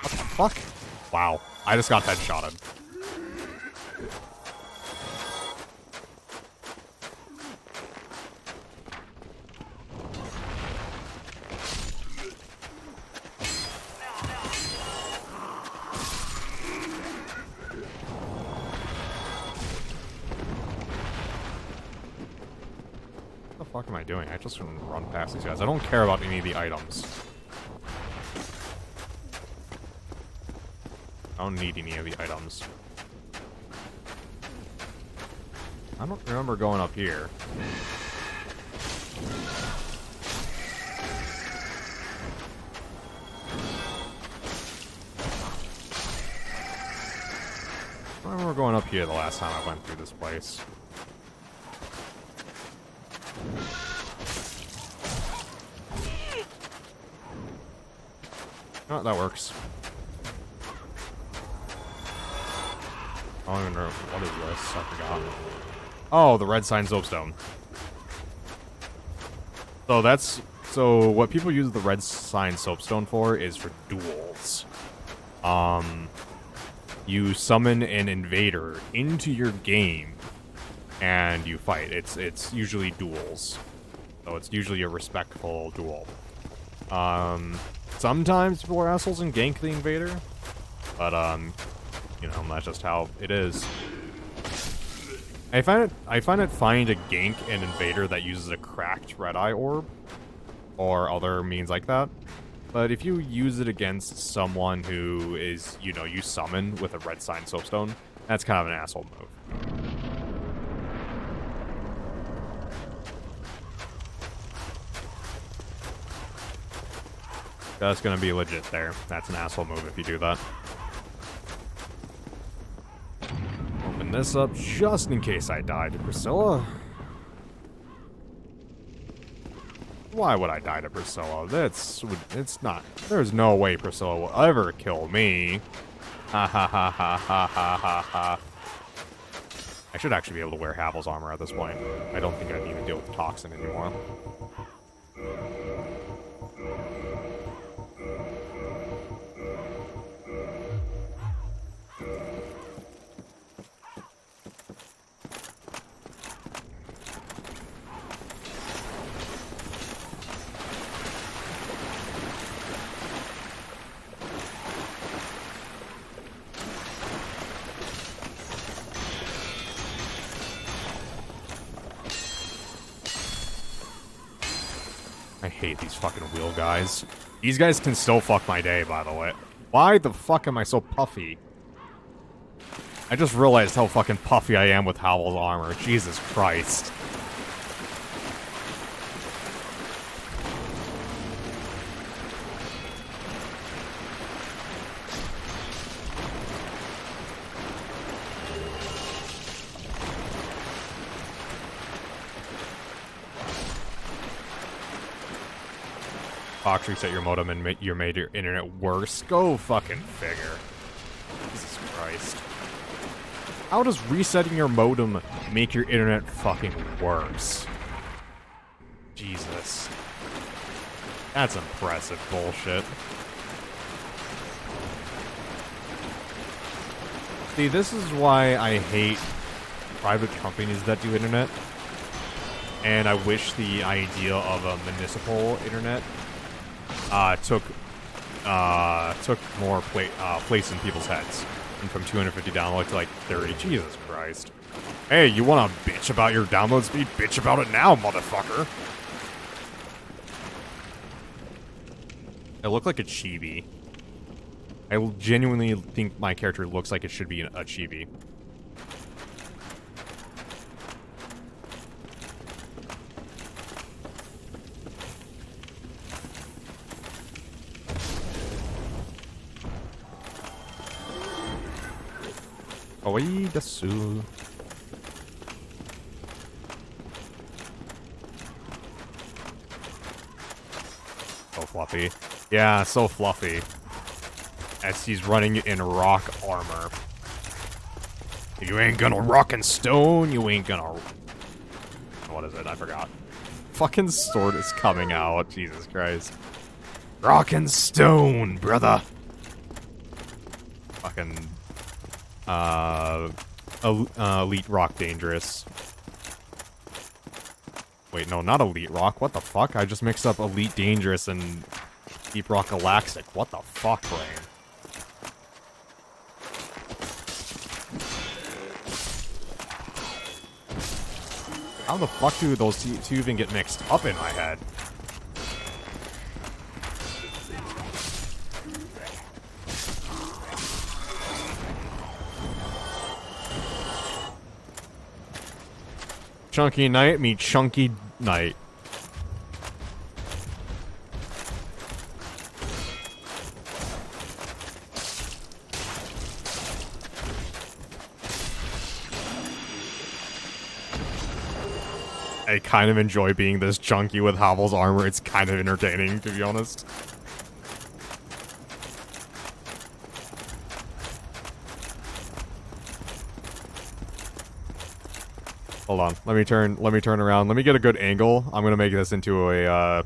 What the fuck? Wow, I just got headshotted. What the fuck am I doing? I just run past these guys. I don't care about any of the items. I don't need any of the items. I don't remember going up here. I remember going up here the last time I went through this place. Oh, that works. I don't even know what is this. I forgot. Oh, the red sign soapstone. So what people use the red sign soapstone for is for duels. You summon an invader into your game and you fight. It's usually duels. So it's usually a respectful duel. Sometimes people are assholes and gank the invader, but you know, that's just how it is. I find it fine to gank an invader that uses a cracked red eye orb or other means like that. But if you use it against someone who is, you know, you summon with a red sign soapstone, that's kind of an asshole move. That's gonna be legit there. That's an asshole move if you do that. Open this up just in case I die to Priscilla. Why would I die to Priscilla? It's not. There's no way Priscilla will ever kill me. Ha ha ha ha ha ha ha ha. I should actually be able to wear Havel's armor at this point. I don't think I need to deal with the toxin anymore. I hate these fucking wheel guys. These guys can still fuck my day, by the way. Why the fuck am I so puffy? I just realized how fucking puffy I am with Howl's armor. Jesus Christ. Fox reset your modem and you made your internet worse. Go fucking figure. Jesus Christ. How does resetting your modem make your internet fucking worse? Jesus. That's impressive bullshit. See, this is why I hate private companies that do internet. And I wish the idea of a municipal internet took more place in people's heads, and from 250 download to like 30. Jesus Christ! Hey, you want to bitch about your download speed? Bitch about it now, motherfucker! I look like a chibi. I genuinely think my character looks like it should be a chibi. Kawaii desu. So fluffy. Yeah, so fluffy. As he's running in rock armor. You ain't gonna rock and stone, you ain't gonna... What is it? I forgot. Fucking sword is coming out. Jesus Christ. Rock and stone, brother. Fucking... Elite Rock Dangerous. Wait, no, not Elite Rock. What the fuck? I just mixed up Elite Dangerous and Deep Rock Galactic. What the fuck, Brain? How the fuck do those two even get mixed up in my head? Chunky Knight meet Chunky Knight. I kind of enjoy being this chunky with Havel's armor. It's kind of entertaining, to be honest. Hold on. Let me turn around. Let me get a good angle. I'm gonna make this into a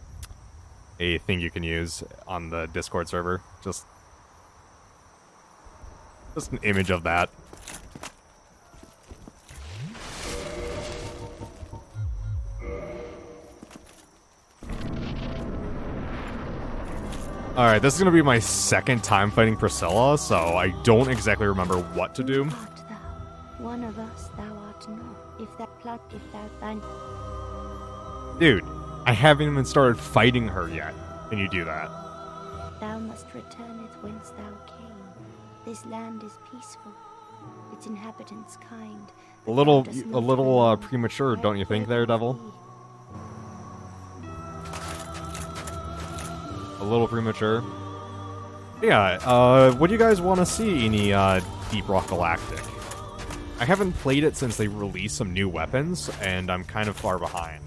thing you can use on the Discord server. Just an image of that. Alright, this is gonna be my second time fighting Priscilla, so I don't exactly remember what to do. Art thou one of us? Thou art not. If that plot, if thou thine. Dude, I haven't even started fighting her yet, and you do that. Thou must return it whence thou came. This land is peaceful, its inhabitants kind. A little premature, don't you think, there, Devil? A little premature. Yeah, what do you guys want to see in the Deep Rock Galactic? I haven't played it since they released some new weapons, and I'm kind of far behind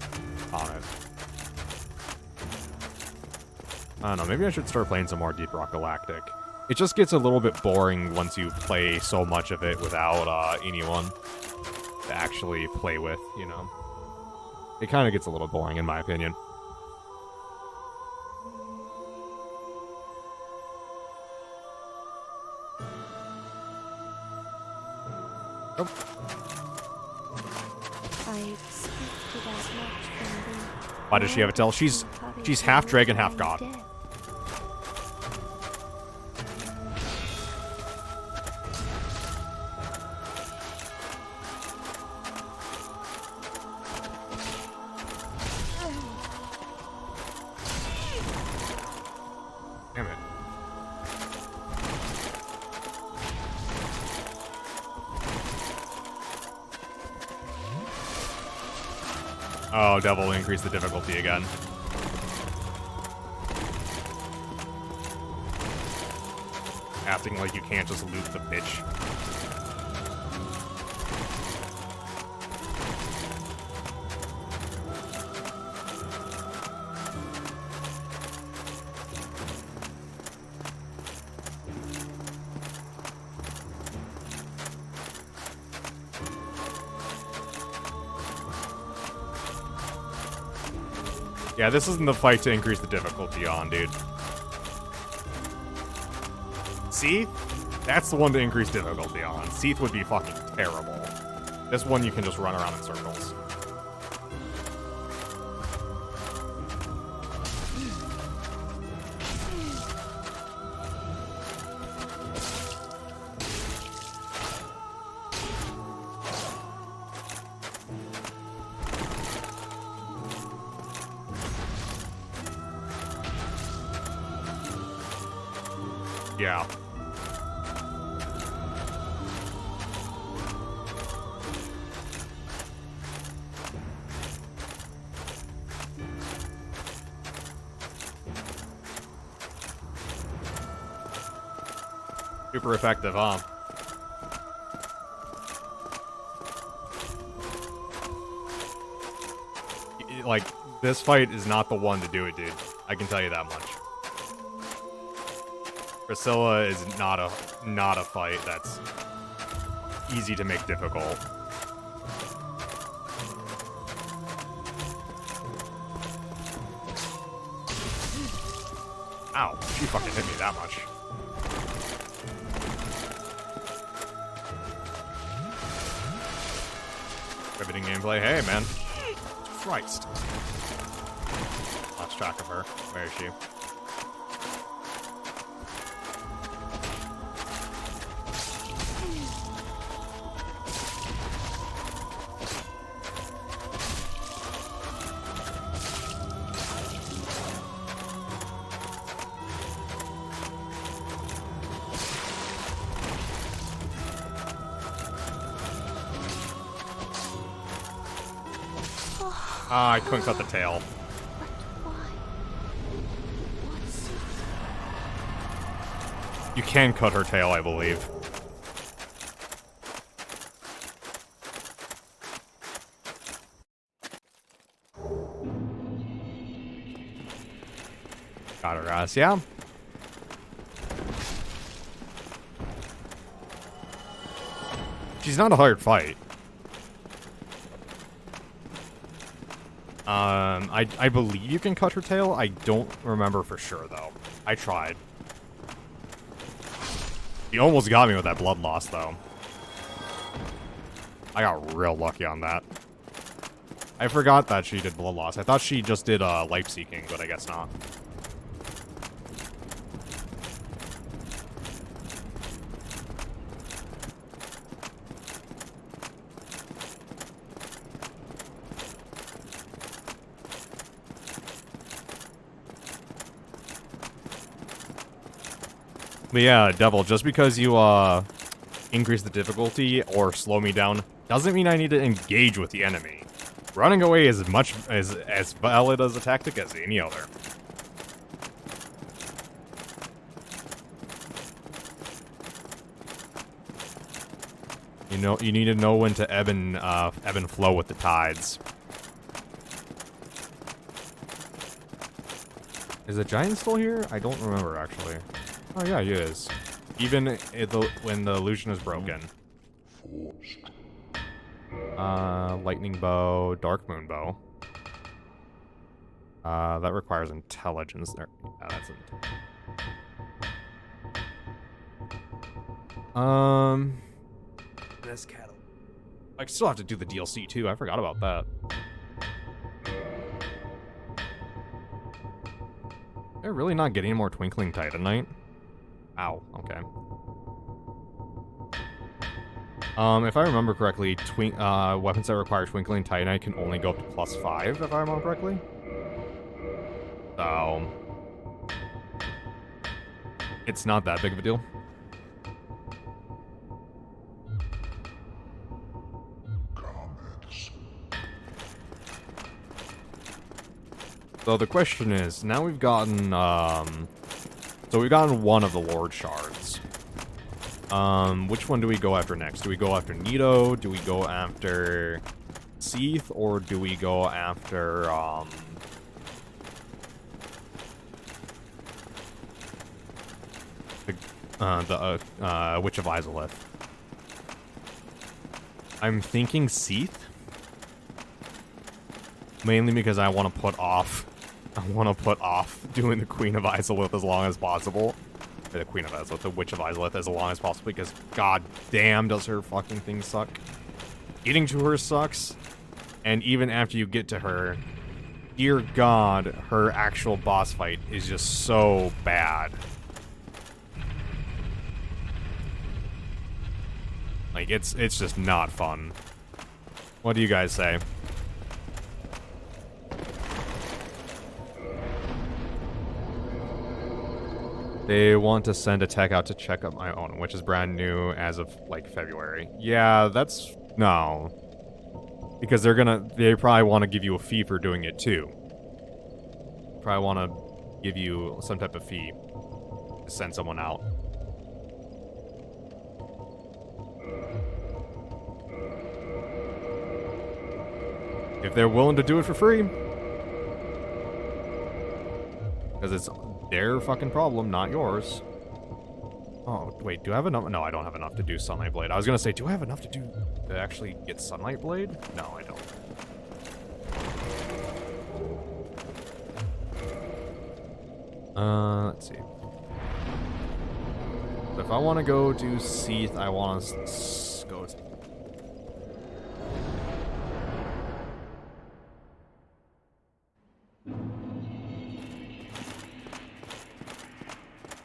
on it. I don't know, maybe I should start playing some more Deep Rock Galactic. It just gets a little bit boring once you play so much of it without anyone to actually play with, you know? It kind of gets a little boring, in my opinion. Oh. I expected as much from thee. Why does she have a tail? She's half dragon, half god. Damn it. Oh, devil increase the difficulty again. Acting like you can't just loot the bitch. Yeah, this isn't the fight to increase the difficulty on, dude. See? That's the one to increase difficulty on. Seath would be fucking terrible. This one you can just run around in circles. Yeah. Super effective, huh? Like, this fight is not the one to do it, dude. I can tell you that much. Priscilla is not a fight that's easy to make difficult. Ow, she fucking hit me that much. Riveting gameplay. Hey, man. Christ. Lost track of her. Where is she? Ah, I couldn't cut the tail. But why? What's... You can cut her tail, I believe. Got her ass, yeah. She's not a hard fight. I believe you can cut her tail. I don't remember for sure, though. I tried. He almost got me with that blood loss, though. I got real lucky on that. I forgot that she did blood loss. I thought she just did life seeking, but I guess not. But yeah, Devil, just because you increase the difficulty or slow me down doesn't mean I need to engage with the enemy. Running away is as valid as a tactic as any other. You know, you need to know when to ebb and flow with the tides. Is the giant still here? I don't remember, actually. Oh, yeah, he is. Even when the illusion is broken. Lightning bow, dark moon bow. That requires intelligence there. Yeah, that's it. This cattle. I still have to do the DLC too. I forgot about that. They're really not getting more Twinkling Titanite. Ow. Okay. If I remember correctly, weapons that require Twinkling Titanite can only go up to +5, if I remember correctly. So... it's not that big of a deal. So the question is, now we've gotten, so we've gotten one of the Lord Shards. Which one do we go after next? Do we go after Nito? Do we go after Seath? Or do we go after, the Witch of Izalith? I'm thinking Seath. Mainly because I want to put off doing the Queen of Izalith as long as possible. Or the Queen of Izalith, the Witch of Izalith as long as possible, because god damn does her fucking thing suck. Getting to her sucks, and even after you get to her, dear god, her actual boss fight is just so bad. Like, it's just not fun. What do you guys say? They want to send a tech out to check up my own, which is brand new as of, like, February. Yeah, that's... no. Because they probably want to give you a fee for doing it, too. Probably want to give you some type of fee to send someone out. If they're willing to do it for free. Because it's their fucking problem, not yours. Oh, wait, do I have enough? No, I don't have enough to do Sunlight Blade. I was gonna say, do I have enough to actually get Sunlight Blade? No, I don't. Let's see. So if I want to go do Seath, I want to go...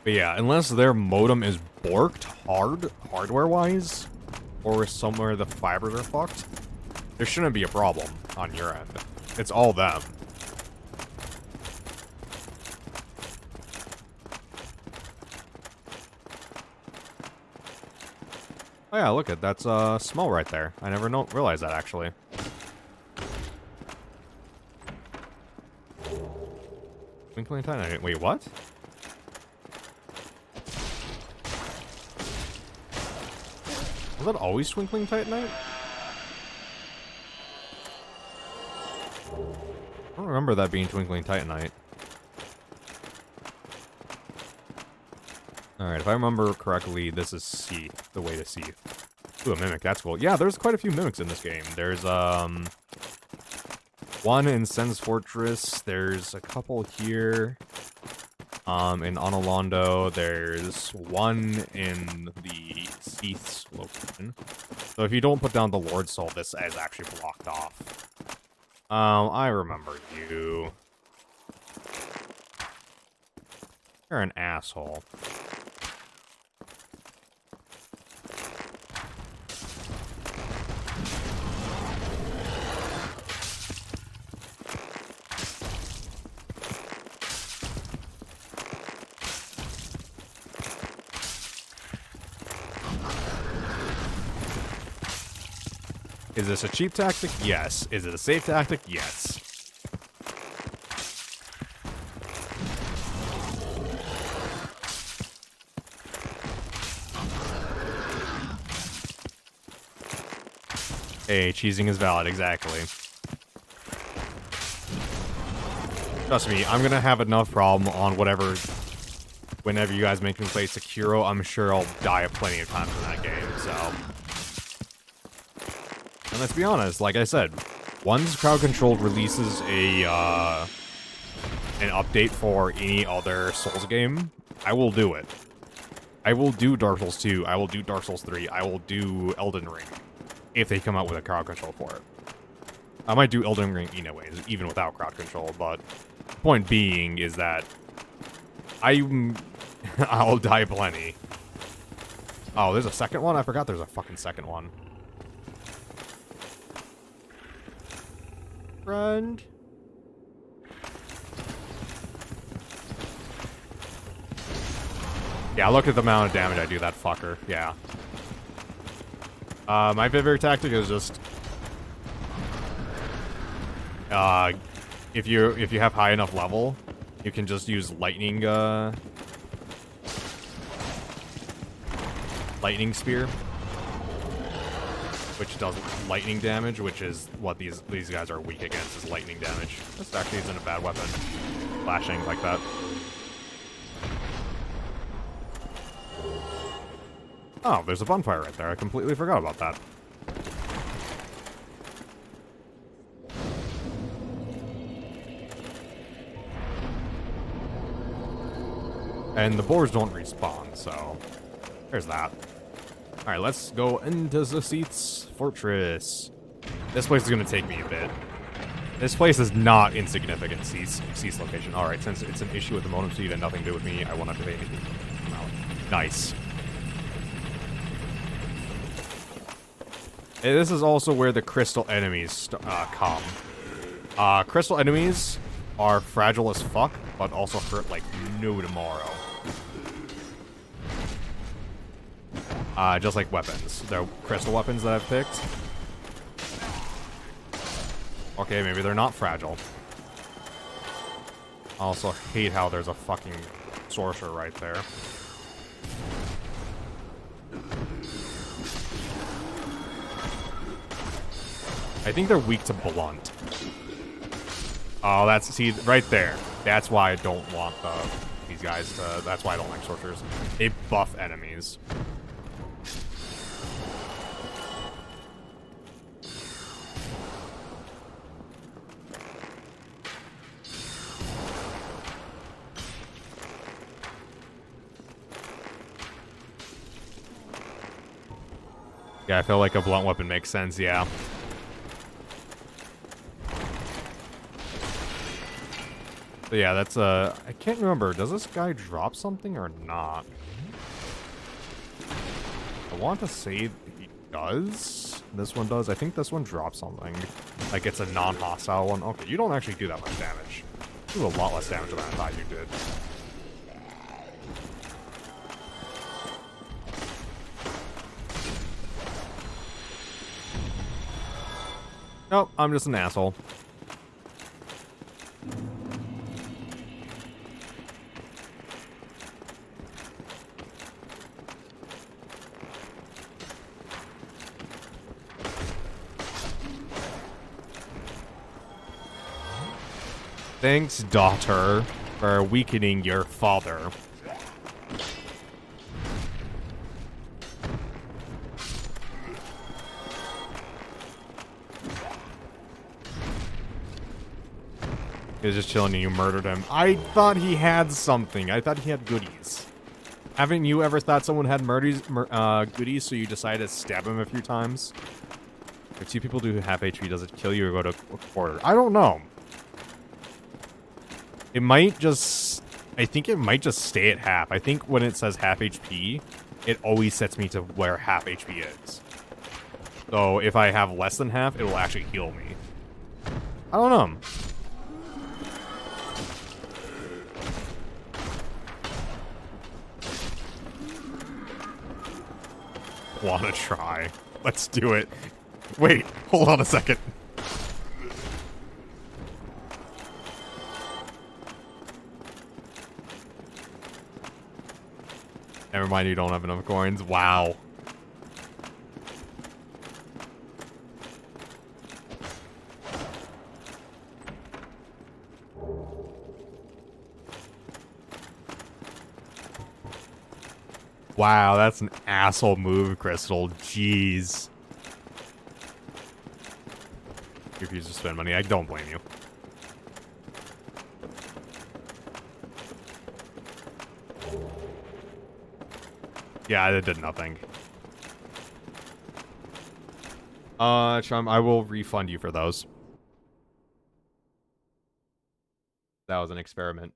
But yeah, unless their modem is borked hardware-wise, or somewhere the fibers are fucked, there shouldn't be a problem on your end. It's all them. Oh yeah, look at that's smell right there. I never realized that actually. Twinkling Titanite. Wait, what? Was that always Twinkling Titanite? I don't remember that being Twinkling Titanite. Alright, if I remember correctly, this is Seath, the way to Seath. Ooh, a Mimic, that's cool. Yeah, there's quite a few Mimics in this game. There's, one in Sen's Fortress, there's a couple here. In Anolondo, there's one in the Seath's location. So if you don't put down the Lord Soul, this is actually blocked off. I remember you. You're an asshole. Is this a cheap tactic? Yes. Is it a safe tactic? Yes. Hey, cheesing is valid, exactly. Trust me, I'm gonna have enough problem on whatever... Whenever you guys make me play Sekiro, I'm sure I'll die plenty of times in that game, so... And let's be honest, like I said, once Crowd Control releases a, an update for any other Souls game, I will do it. I will do Dark Souls 2, I will do Dark Souls 3, I will do Elden Ring, if they come out with a Crowd Control for it. I might do Elden Ring anyways, even without Crowd Control, but point being is that I'll die plenty. Oh, there's a second one? I forgot there's a fucking second one. Friend. Yeah, look at the amount of damage I do that fucker. Yeah. My favorite tactic is just if you have high enough level, you can just use lightning lightning spear, which does lightning damage, which is what these guys are weak against, is lightning damage. This actually isn't a bad weapon, flashing like that. Oh, there's a bonfire right there. I completely forgot about that. And the boars don't respawn, so there's that. Alright, let's go into the Seath's Fortress. This place is going to take me a bit. This place is not insignificant, Seath's location. Alright, since it's an issue with the modem speed and nothing to do with me, I won't have to pay anything. Nice. And this is also where the crystal enemies come. Crystal enemies are fragile as fuck, but also hurt like no tomorrow. Just like weapons. The crystal weapons that I've picked. Okay, maybe they're not fragile. I also hate how there's a fucking sorcerer right there. I think they're weak to blunt. Oh, see, right there. That's why I don't want these guys to... That's why I don't like sorcerers. They buff enemies. Yeah, I feel like a blunt weapon makes sense, yeah. So yeah, that's I can't remember. Does this guy drop something or not? I want to say he does. This one does. I think this one drops something. Like it's a non-hostile one. Okay, you don't actually do that much damage. You do a lot less damage than I thought you did. Nope, I'm just an asshole. Thanks, daughter, for weakening your father. He was just chilling and you murdered him. I thought he had something. I thought he had goodies. Haven't you ever thought someone had goodies, so you decided to stab him a few times? If two people do half HP, does it kill you or go to a quarter? I don't know. It might just... I think it might just stay at half. I think when it says half HP, it always sets me to where half HP is. So if I have less than half, it will actually heal me. I don't know. Wanna try. Let's do it. Wait, hold on a second. Never mind, you don't have enough coins. Wow. Wow, that's an asshole move, Crystal. Jeez. You refuse to spend money. I don't blame you. Yeah, it did nothing. Chum, I will refund you for those. That was an experiment.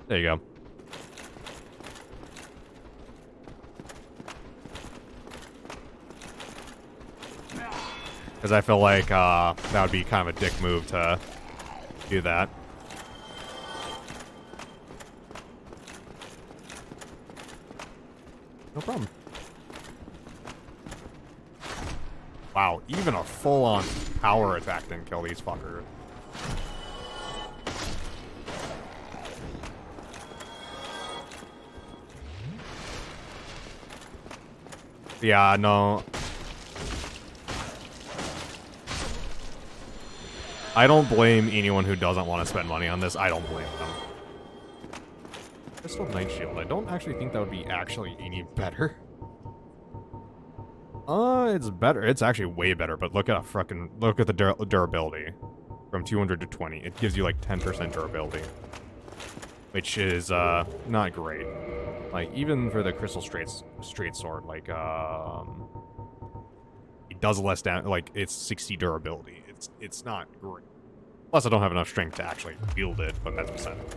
There you go. Because I feel like that would be kind of a dick move to do that. No problem. Wow, even a full-on power attack didn't kill these fuckers. Yeah, no. I don't blame anyone who doesn't want to spend money on this. I don't blame them. Crystal Night Shield. I don't actually think that would be actually any better. It's better. It's actually way better, but look at the durability. From 200 to 20. It gives you like 10% durability. Which is, not great. Like, even for the Crystal Straight Sword, like, it does less damage, like, it's 60 durability. It's not great. Plus, I don't have enough strength to actually wield it, but that's beside it.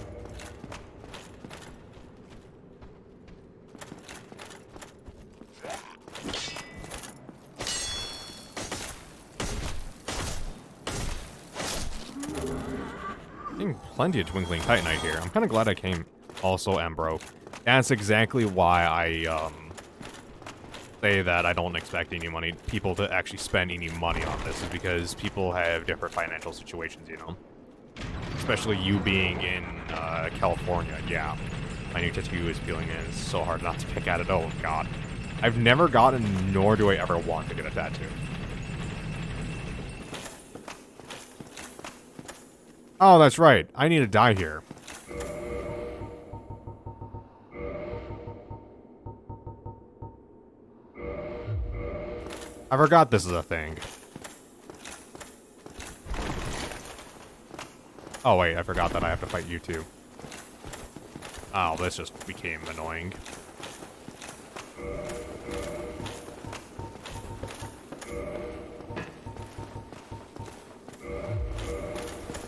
Getting plenty of Twinkling Titanite here. I'm kind of glad I came also Ambro. That's exactly why I say that I don't expect people to actually spend any money on this, is because people have different financial situations, you know? Especially you being in California, yeah. My new tattoo is peeling in. It's so hard not to pick at it. Oh, God. I've never gotten, nor do I ever want to get a tattoo. Oh, that's right. I need to die here. I forgot this is a thing. Oh, wait, I forgot that I have to fight you too. Oh, this just became annoying.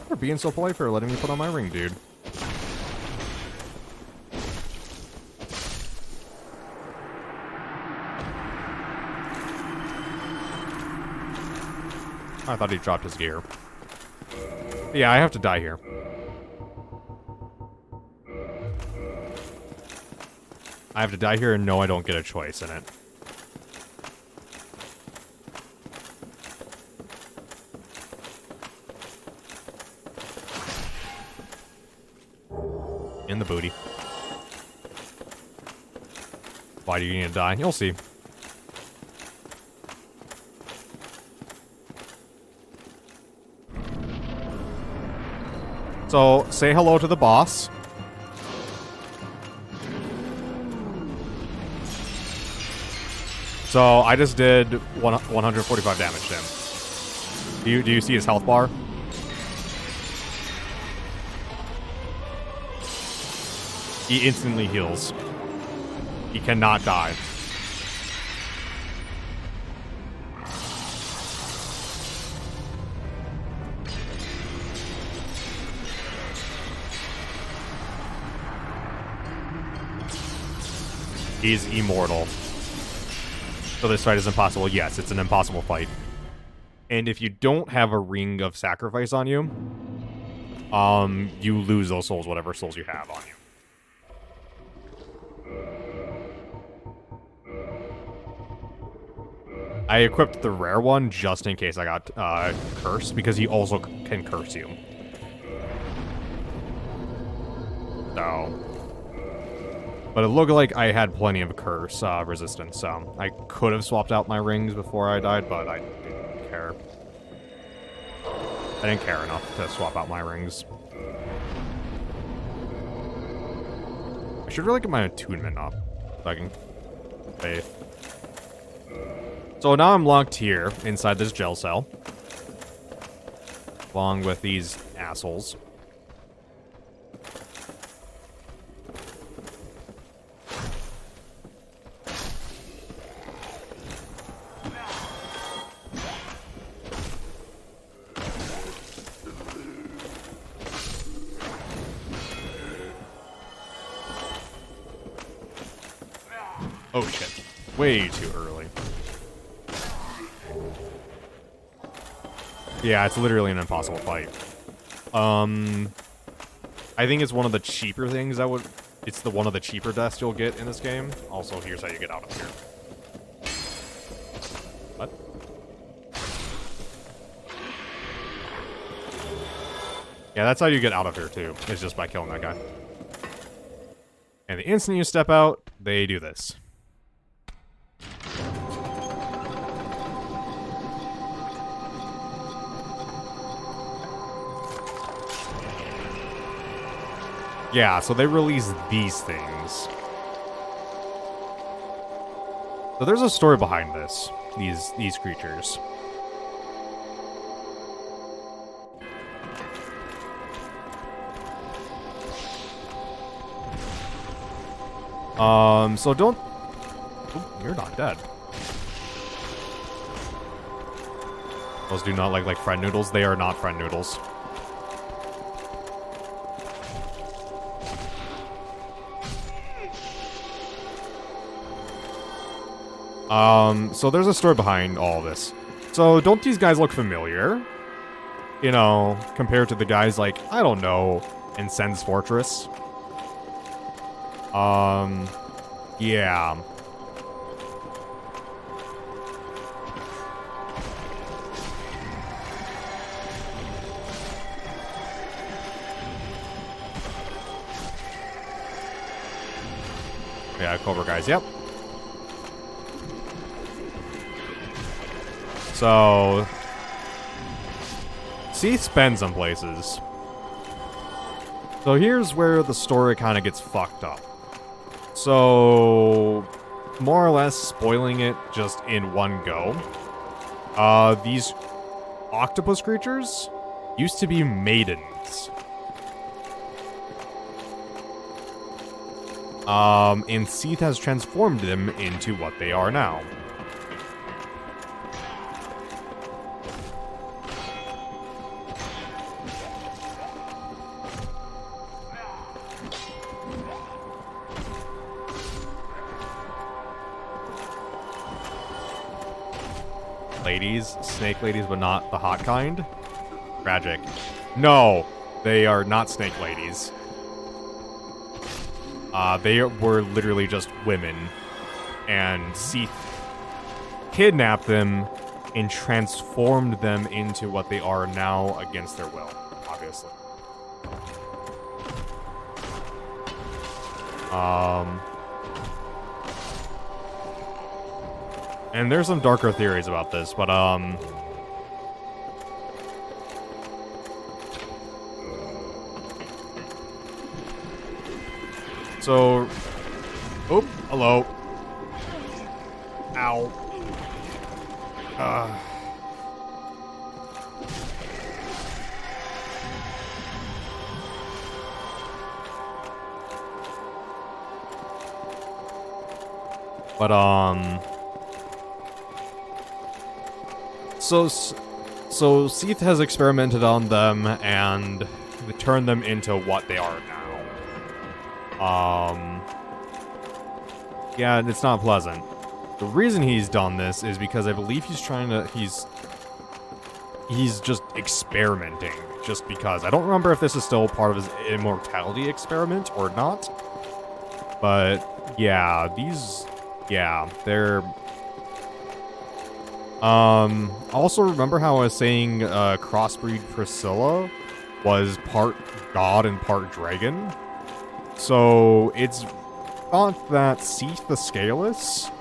For being so polite, for letting me put on my ring, dude. I thought he dropped his gear. Yeah, I have to die here. I have to die here, and no, I don't get a choice in it. In the booty. Why do you need to die? You'll see. So, say hello to the boss. So, I just did 145 damage to him. Do you see his health bar? He instantly heals. He cannot die. He's immortal. So this fight is impossible. Yes, it's an impossible fight. And if you don't have a ring of sacrifice on you, you lose those souls, whatever souls you have on you. I equipped the rare one just in case I got cursed, because he also can curse you. So... But it looked like I had plenty of curse resistance, so I could have swapped out my rings before I died, but I didn't care. I didn't care enough to swap out my rings. should really get my attunement up so I can faith. So now I'm locked here inside this jail cell, along with these assholes. Oh shit. Way too early. Yeah, it's literally an impossible fight. I think it's one of the cheaper things that would... It's the one of the cheaper deaths you'll get in this game. Also, here's how you get out of here. What? Yeah, that's how you get out of here, too. It's just by killing that guy. And the instant you step out, they do this. Yeah, so they release these things. So there's a story behind this, these creatures. So don't... Oh, you're not dead. Those do not like friend noodles. They are not friend noodles. So there's a story behind all this. So don't these guys look familiar? You know, compared to the guys like, I don't know, in Sen's Fortress? Yeah. Yeah, Cobra guys, yep. So, Seath's been some places. So here's where the story kind of gets fucked up. So, more or less spoiling it just in one go. These octopus creatures used to be maidens. And Seath has transformed them into what they are now. Ladies, snake ladies, but not the hot kind. Tragic. No, they are not snake ladies. They were literally just women, and Seath kidnapped them and transformed them into what they are now against their will, obviously. And there's some darker theories about this, but, so... Oh, hello. Ow. But, So Seath has experimented on them and turned them into what they are now. Yeah, it's not pleasant. The reason he's done this is because I believe he's trying to, he's just experimenting, just because. I don't remember if this is still part of his immortality experiment or not. But, yeah, they're... Also remember how I was saying, crossbreed Priscilla was part god and part dragon? So, it's thought that Seath the Scaleless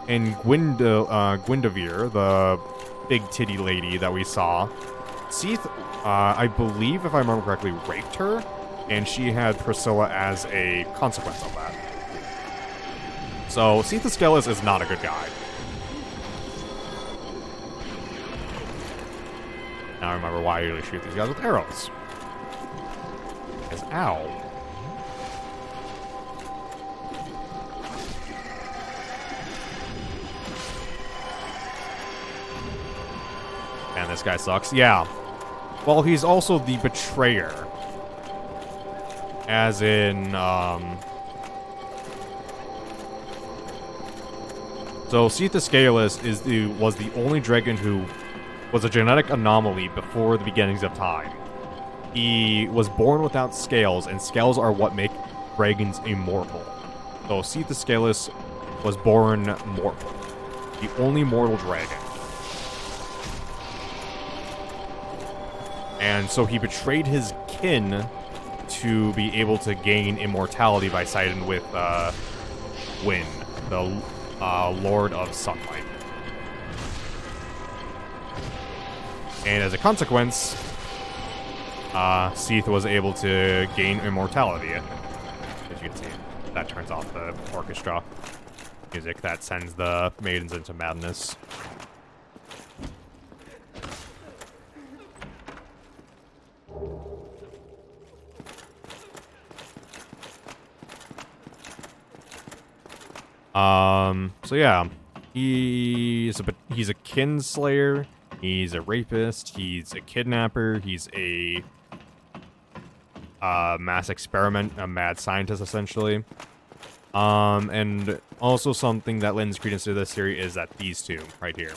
and Gwendavir, the big titty lady that we saw, Seath, I believe, if I remember correctly, raped her and she had Priscilla as a consequence of that. So, Seath Skelis is not a good guy. Now I remember why I usually shoot these guys with arrows. Because, ow. And this guy sucks. Yeah. Well, he's also the betrayer. As in, So, Seath Skelis was the only dragon who was a genetic anomaly before the beginnings of time. He was born without scales, and scales are what make dragons immortal. So, Seath Skelis was born mortal. The only mortal dragon. And so he betrayed his kin to be able to gain immortality by siding with Wynn, the Lord of Sunlight. And as a consequence, Seath was able to gain immortality. As you can see, that turns off the orchestra music that sends the maidens into madness. So yeah, he's a kinslayer, he's a rapist, he's a kidnapper, he's a mass experiment, a mad scientist essentially. And also something that lends credence to this theory is that these two right here.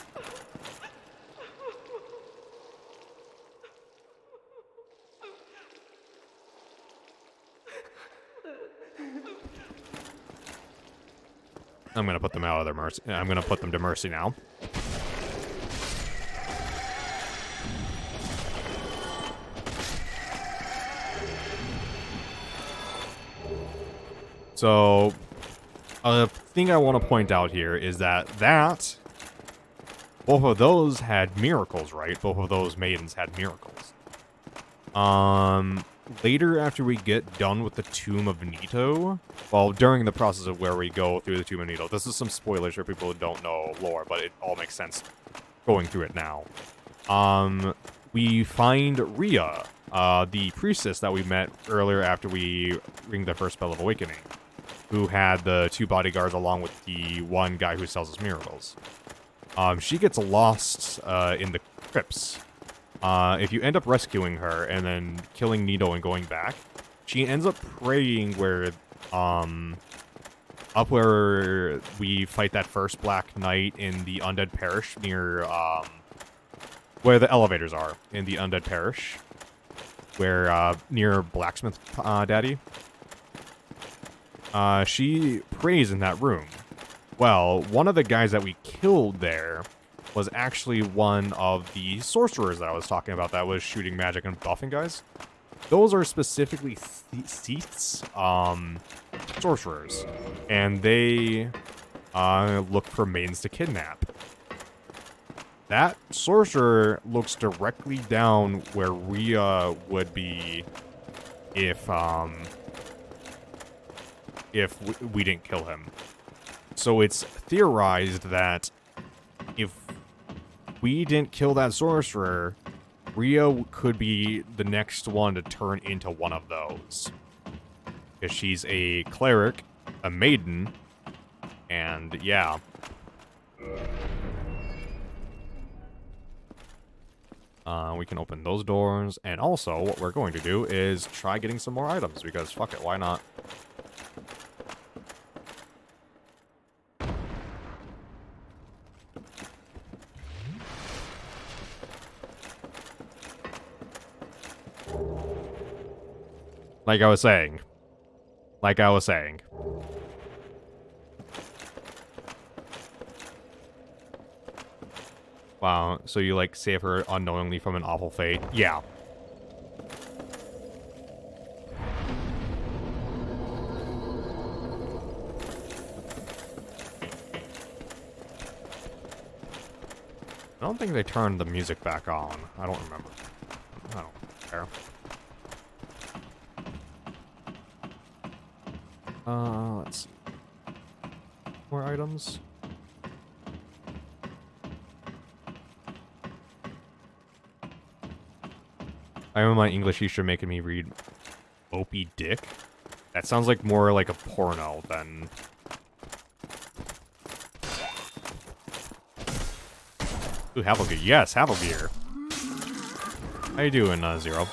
I'm gonna put them out of their mercy. I'm gonna put them to mercy now. So, a thing I want to point out here is that both of those had miracles, right? Both of those maidens had miracles. Later, after we get done with the Tomb of Nito, well, during the process of where we go through the Tomb of Nito, this is some spoilers for people who don't know lore, but it all makes sense going through it now. We find Rhea, the priestess that we met earlier after we ring the first spell of awakening, who had the 2 bodyguards along with the 1 guy who sells us miracles. She gets lost in the crypts. If you end up rescuing her and then killing Nito and going back, she ends up praying where, up where we fight that first Black Knight in the Undead Parish near, where the elevators are in the Undead Parish, where, near Blacksmith Daddy. She prays in that room. Well, one of the guys that we killed there was actually one of the sorcerers that I was talking about that was shooting magic and buffing guys. Those are specifically Seath's sorcerers, and they look for maidens to kidnap. That sorcerer looks directly down where Rhea would be if we didn't kill him. So it's theorized that if we didn't kill that sorcerer, Rhea could be the next one to turn into one of those. Because she's a cleric, a maiden, and yeah. We can open those doors, and also what we're going to do is try getting some more items, because fuck it, why not? Like I was saying. Wow, so you, like, save her unknowingly from an awful fate? Yeah. I don't think they turned the music back on. I don't remember. I don't care. Let's see. More items. I remember my English teacher making me read Opie Dick. That sounds like more like a porno than... Ooh, Havelgear. Yes, Havelgear. How you doing, Zero?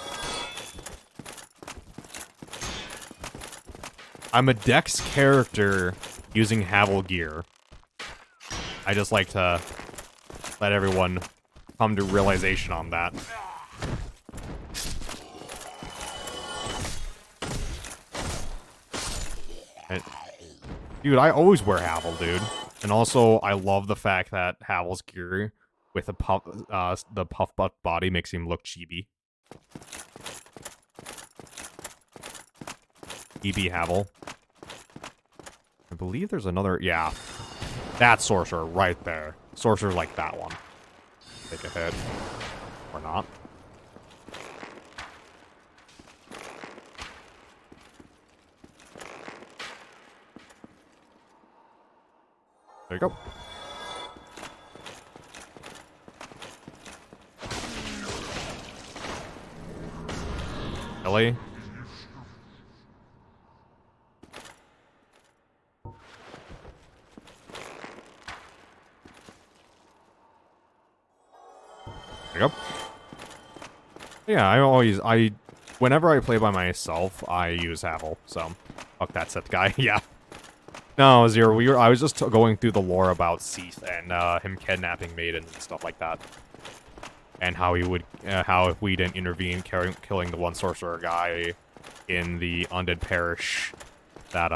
I'm a Dex character using Havelgear. I just like to let everyone come to realization on that. Dude, I always wear Havel, dude. And also, I love the fact that Havel's gear with the puff butt body makes him look chibi. EB Havel. I believe there's another... Yeah. That Sorcerer right there. Sorcerer like that one. Take a hit. Or not. There you go. Really? There you go. Yeah, whenever I play by myself, I use Havel, so fuck that set guy. Yeah. No, Zero, I was just going through the lore about Seath and him kidnapping maidens and stuff like that. And how he would, how if we didn't intervene, killing the one sorcerer guy in the Undead Parish, that,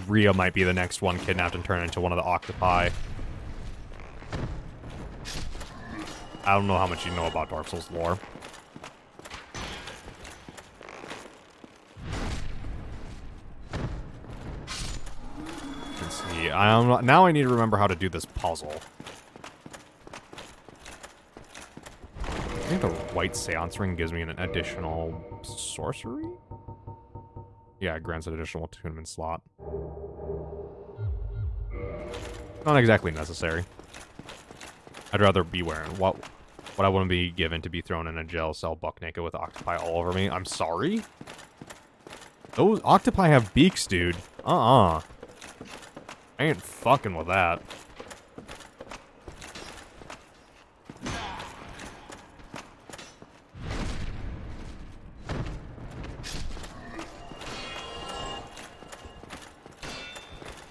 Rhea might be the next one kidnapped and turned into one of the octopi. I don't know how much you know about Dark Souls lore. Let's see. Now I need to remember how to do this puzzle. I think the white seance ring gives me an additional sorcery? Yeah, it grants an additional attunement slot. Not exactly necessary. I'd rather be wearing what I wouldn't be given to be thrown in a jail cell buck naked with octopi all over me. I'm sorry? Those octopi have beaks, dude. I ain't fucking with that.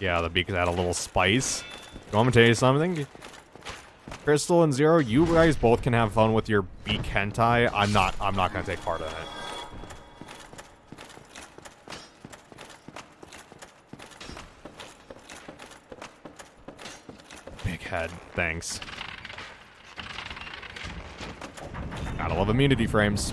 Yeah, the beaks add a little spice. You want me to tell you something? Crystal and Zero, you guys both can have fun with your beak hentai. I'm not gonna take part in it. Big head, thanks. Gotta love immunity frames.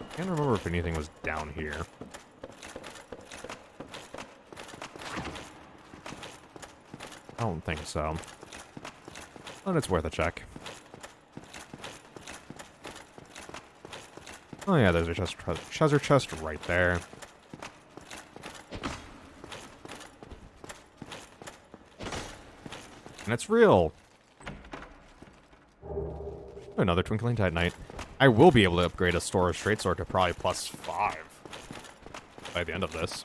I can't remember if anything was down here. I don't think so. But it's worth a check. Oh yeah, there's a treasure chest right there. And it's real! Another Twinkling Titanite. I will be able to upgrade a Storage Straight Sword to probably +5 by the end of this.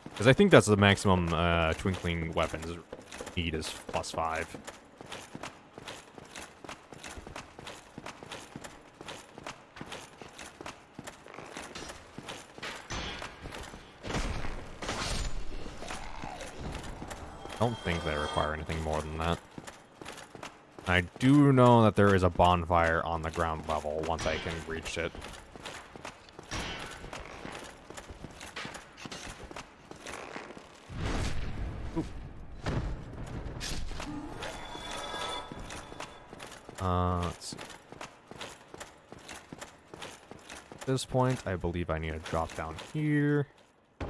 Because I think that's the maximum Twinkling weapons need is +5. I don't think they require anything more than that. I do know that there is a bonfire on the ground level once I can reach it. Oop. Let's see. At this point, I believe I need to drop down here. Oh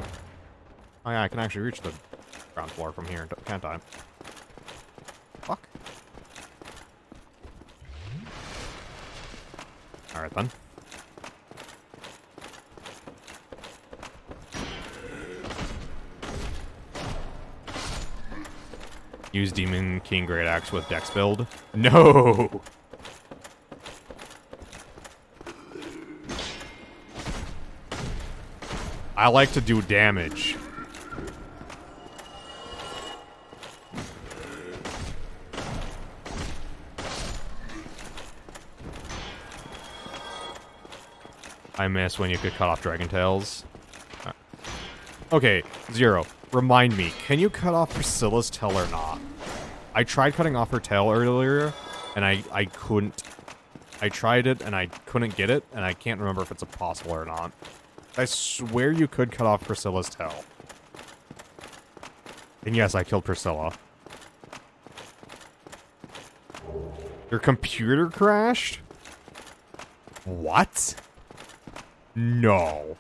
yeah, I can actually reach the ground floor from here, can't I? fuck? Alright then. Use Demon King Great Axe with Dex build. No! I like to do damage. I miss when you could cut off Dragon Tails. Okay, Zero, remind me, can you cut off Priscilla's tail or not? I tried cutting off her tail earlier, and I couldn't. I tried it, and I couldn't get it, and I can't remember if it's possible or not. I swear you could cut off Priscilla's tail. And yes, I killed Priscilla. Your computer crashed? What? No.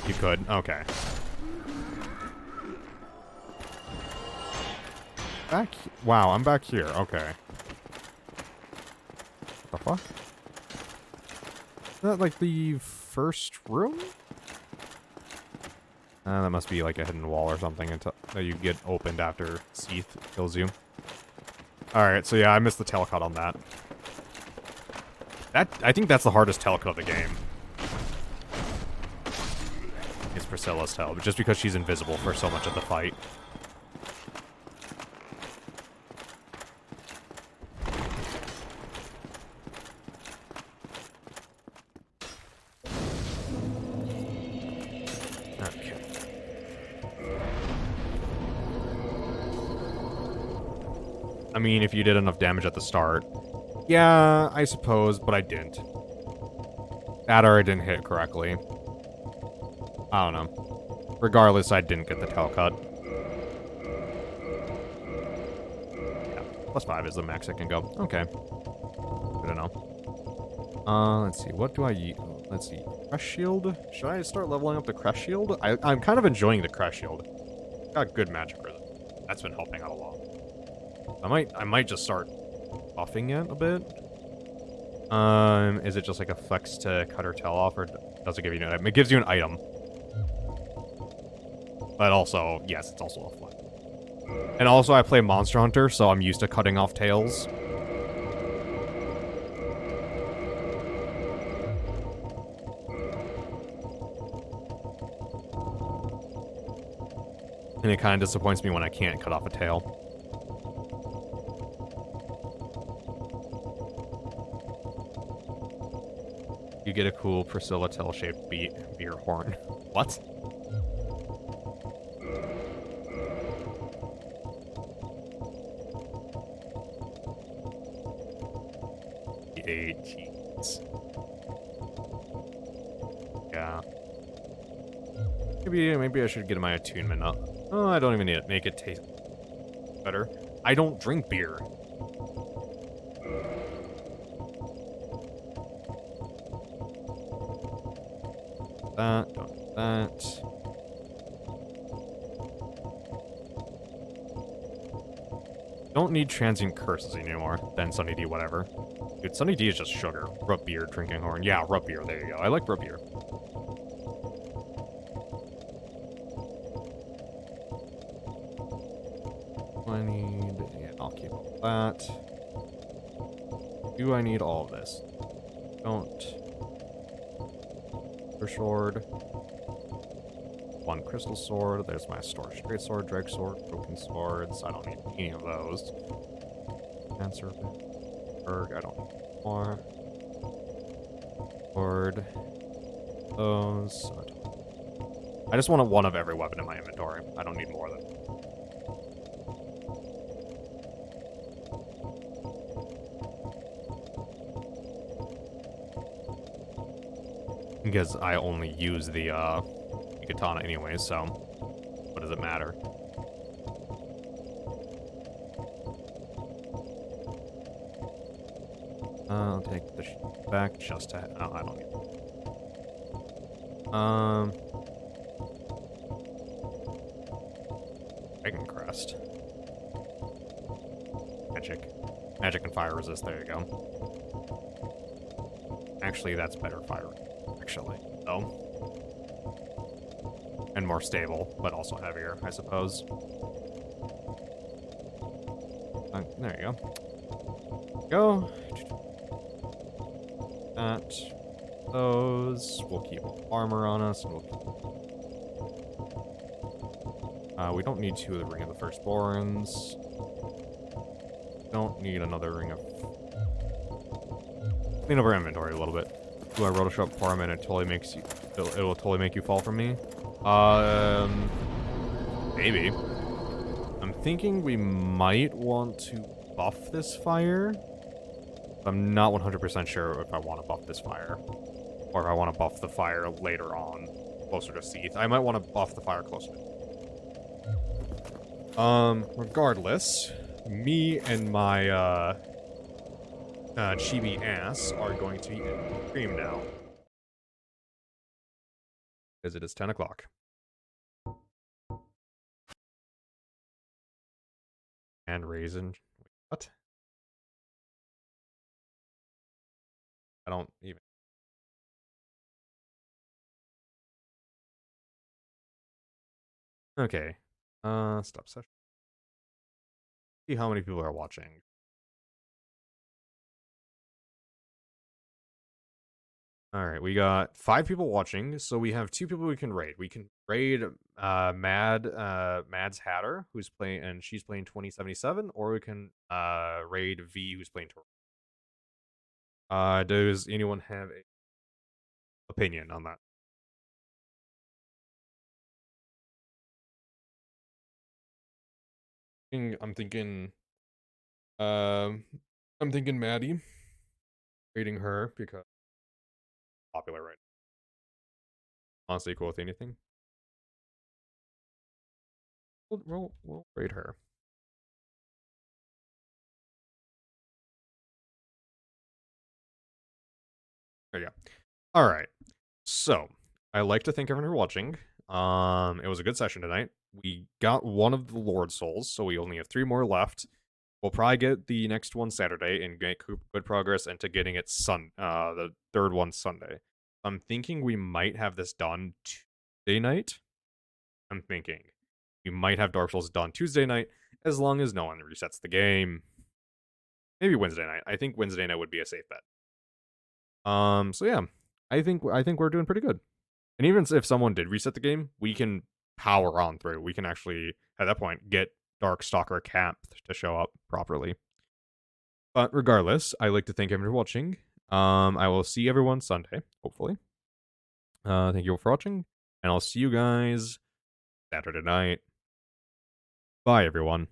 You could? Okay. Back? Wow, I'm back here. Okay. What the fuck? Is that like the first room? That must be like a hidden wall or something that you get opened after Seath kills you. Alright, so yeah, I missed the tail cut on that. I think that's the hardest tail cut of the game. It's Priscilla's tail, just because she's invisible for so much of the fight. Okay. I mean, if you did enough damage at the start. Yeah, I suppose, but I didn't. That or I didn't hit correctly. I don't know. Regardless, I didn't get the tail cut. Yeah, +5 is the max I can go. Okay. Good to know. Let's see. What do I use? Let's see. Crush Shield? Should I start leveling up the Crush Shield? I'm kind of enjoying the Crush Shield. Got good magic resist. That's been helping out a lot. I might just start buffing it a bit. Is it just like a flex to cut her tail off, or does it give you an item? It gives you an item. But also, yes, it's also a flex. And also, I play Monster Hunter, so I'm used to cutting off tails. And it kind of disappoints me when I can't cut off a tail. You get a cool Priscilla tail-shaped beer horn. What? Jeez. Yeah. Maybe I should get my attunement up. Oh, I don't even need it. Make it taste better. I don't drink beer. Don't do that. Don't need transient curses anymore. Then Sunny D, whatever. Dude, Sunny D is just sugar. Rub beer, drinking horn. Yeah, rub beer. There you go. I like rub beer. I need... Yeah, I'll keep all that. Do I need all of this? Don't. Sword. One crystal sword. There's my storage straight sword, drake sword, broken swords. I don't need any of those. Answer Berg. I don't need more. Sword. Those. I just want one of every weapon in my inventory. I don't need more of them. Because I only use the katana anyway, so what does it matter? I'll take the back just to... Oh, I don't need it. Dragon Crest. magic. Magic and fire resist, there you go. Actually, that's better fire, actually, though. And more stable, but also heavier, I suppose. There you go. That. Those. We'll keep armor on us. And we don't need 2 of the Ring of the Firstborns. Don't need another Ring of... Clean up our inventory a little bit. Do I Rotoshock farm and it totally makes you... It will totally make you fall from me? Maybe. I'm thinking we might want to buff this fire. I'm not 100% sure if I want to buff this fire. Or if I want to buff the fire later on, closer to Seath. I might want to buff the fire closer. Regardless, me and my, chibi ass are going to eat cream now. Because it is 10 o'clock. And raisin. What? I don't even. Okay. Stop session. See how many people are watching. Alright, we got 5 people watching, so we have 2 people we can raid. We can raid Mad's Hatter, who's playing, and she's playing 2077, or we can raid V, who's playing Tor. Does anyone have a opinion on that? I'm thinking Maddie, raiding her because popular right now. Honestly, cool with anything. We'll raid her. There you go. All right. So I like to thank everyone for watching. It was a good session tonight. We got one of the Lord Souls, so we only have 3 more left. We'll probably get the next one Saturday and make good progress into getting it the 3rd one Sunday. I'm thinking we might have this done Tuesday night. I'm thinking we might have Dark Souls done Tuesday night, as long as no one resets the game. Maybe Wednesday night. I think Wednesday night would be a safe bet. So yeah, I think we're doing pretty good. And even if someone did reset the game, we can power on through. We can actually, at that point, get Darkstalker Camp to show up properly. But regardless, I'd like to thank everyone for watching. I will see everyone Sunday, hopefully. Thank you all for watching, and I'll see you guys Saturday night. Bye, everyone.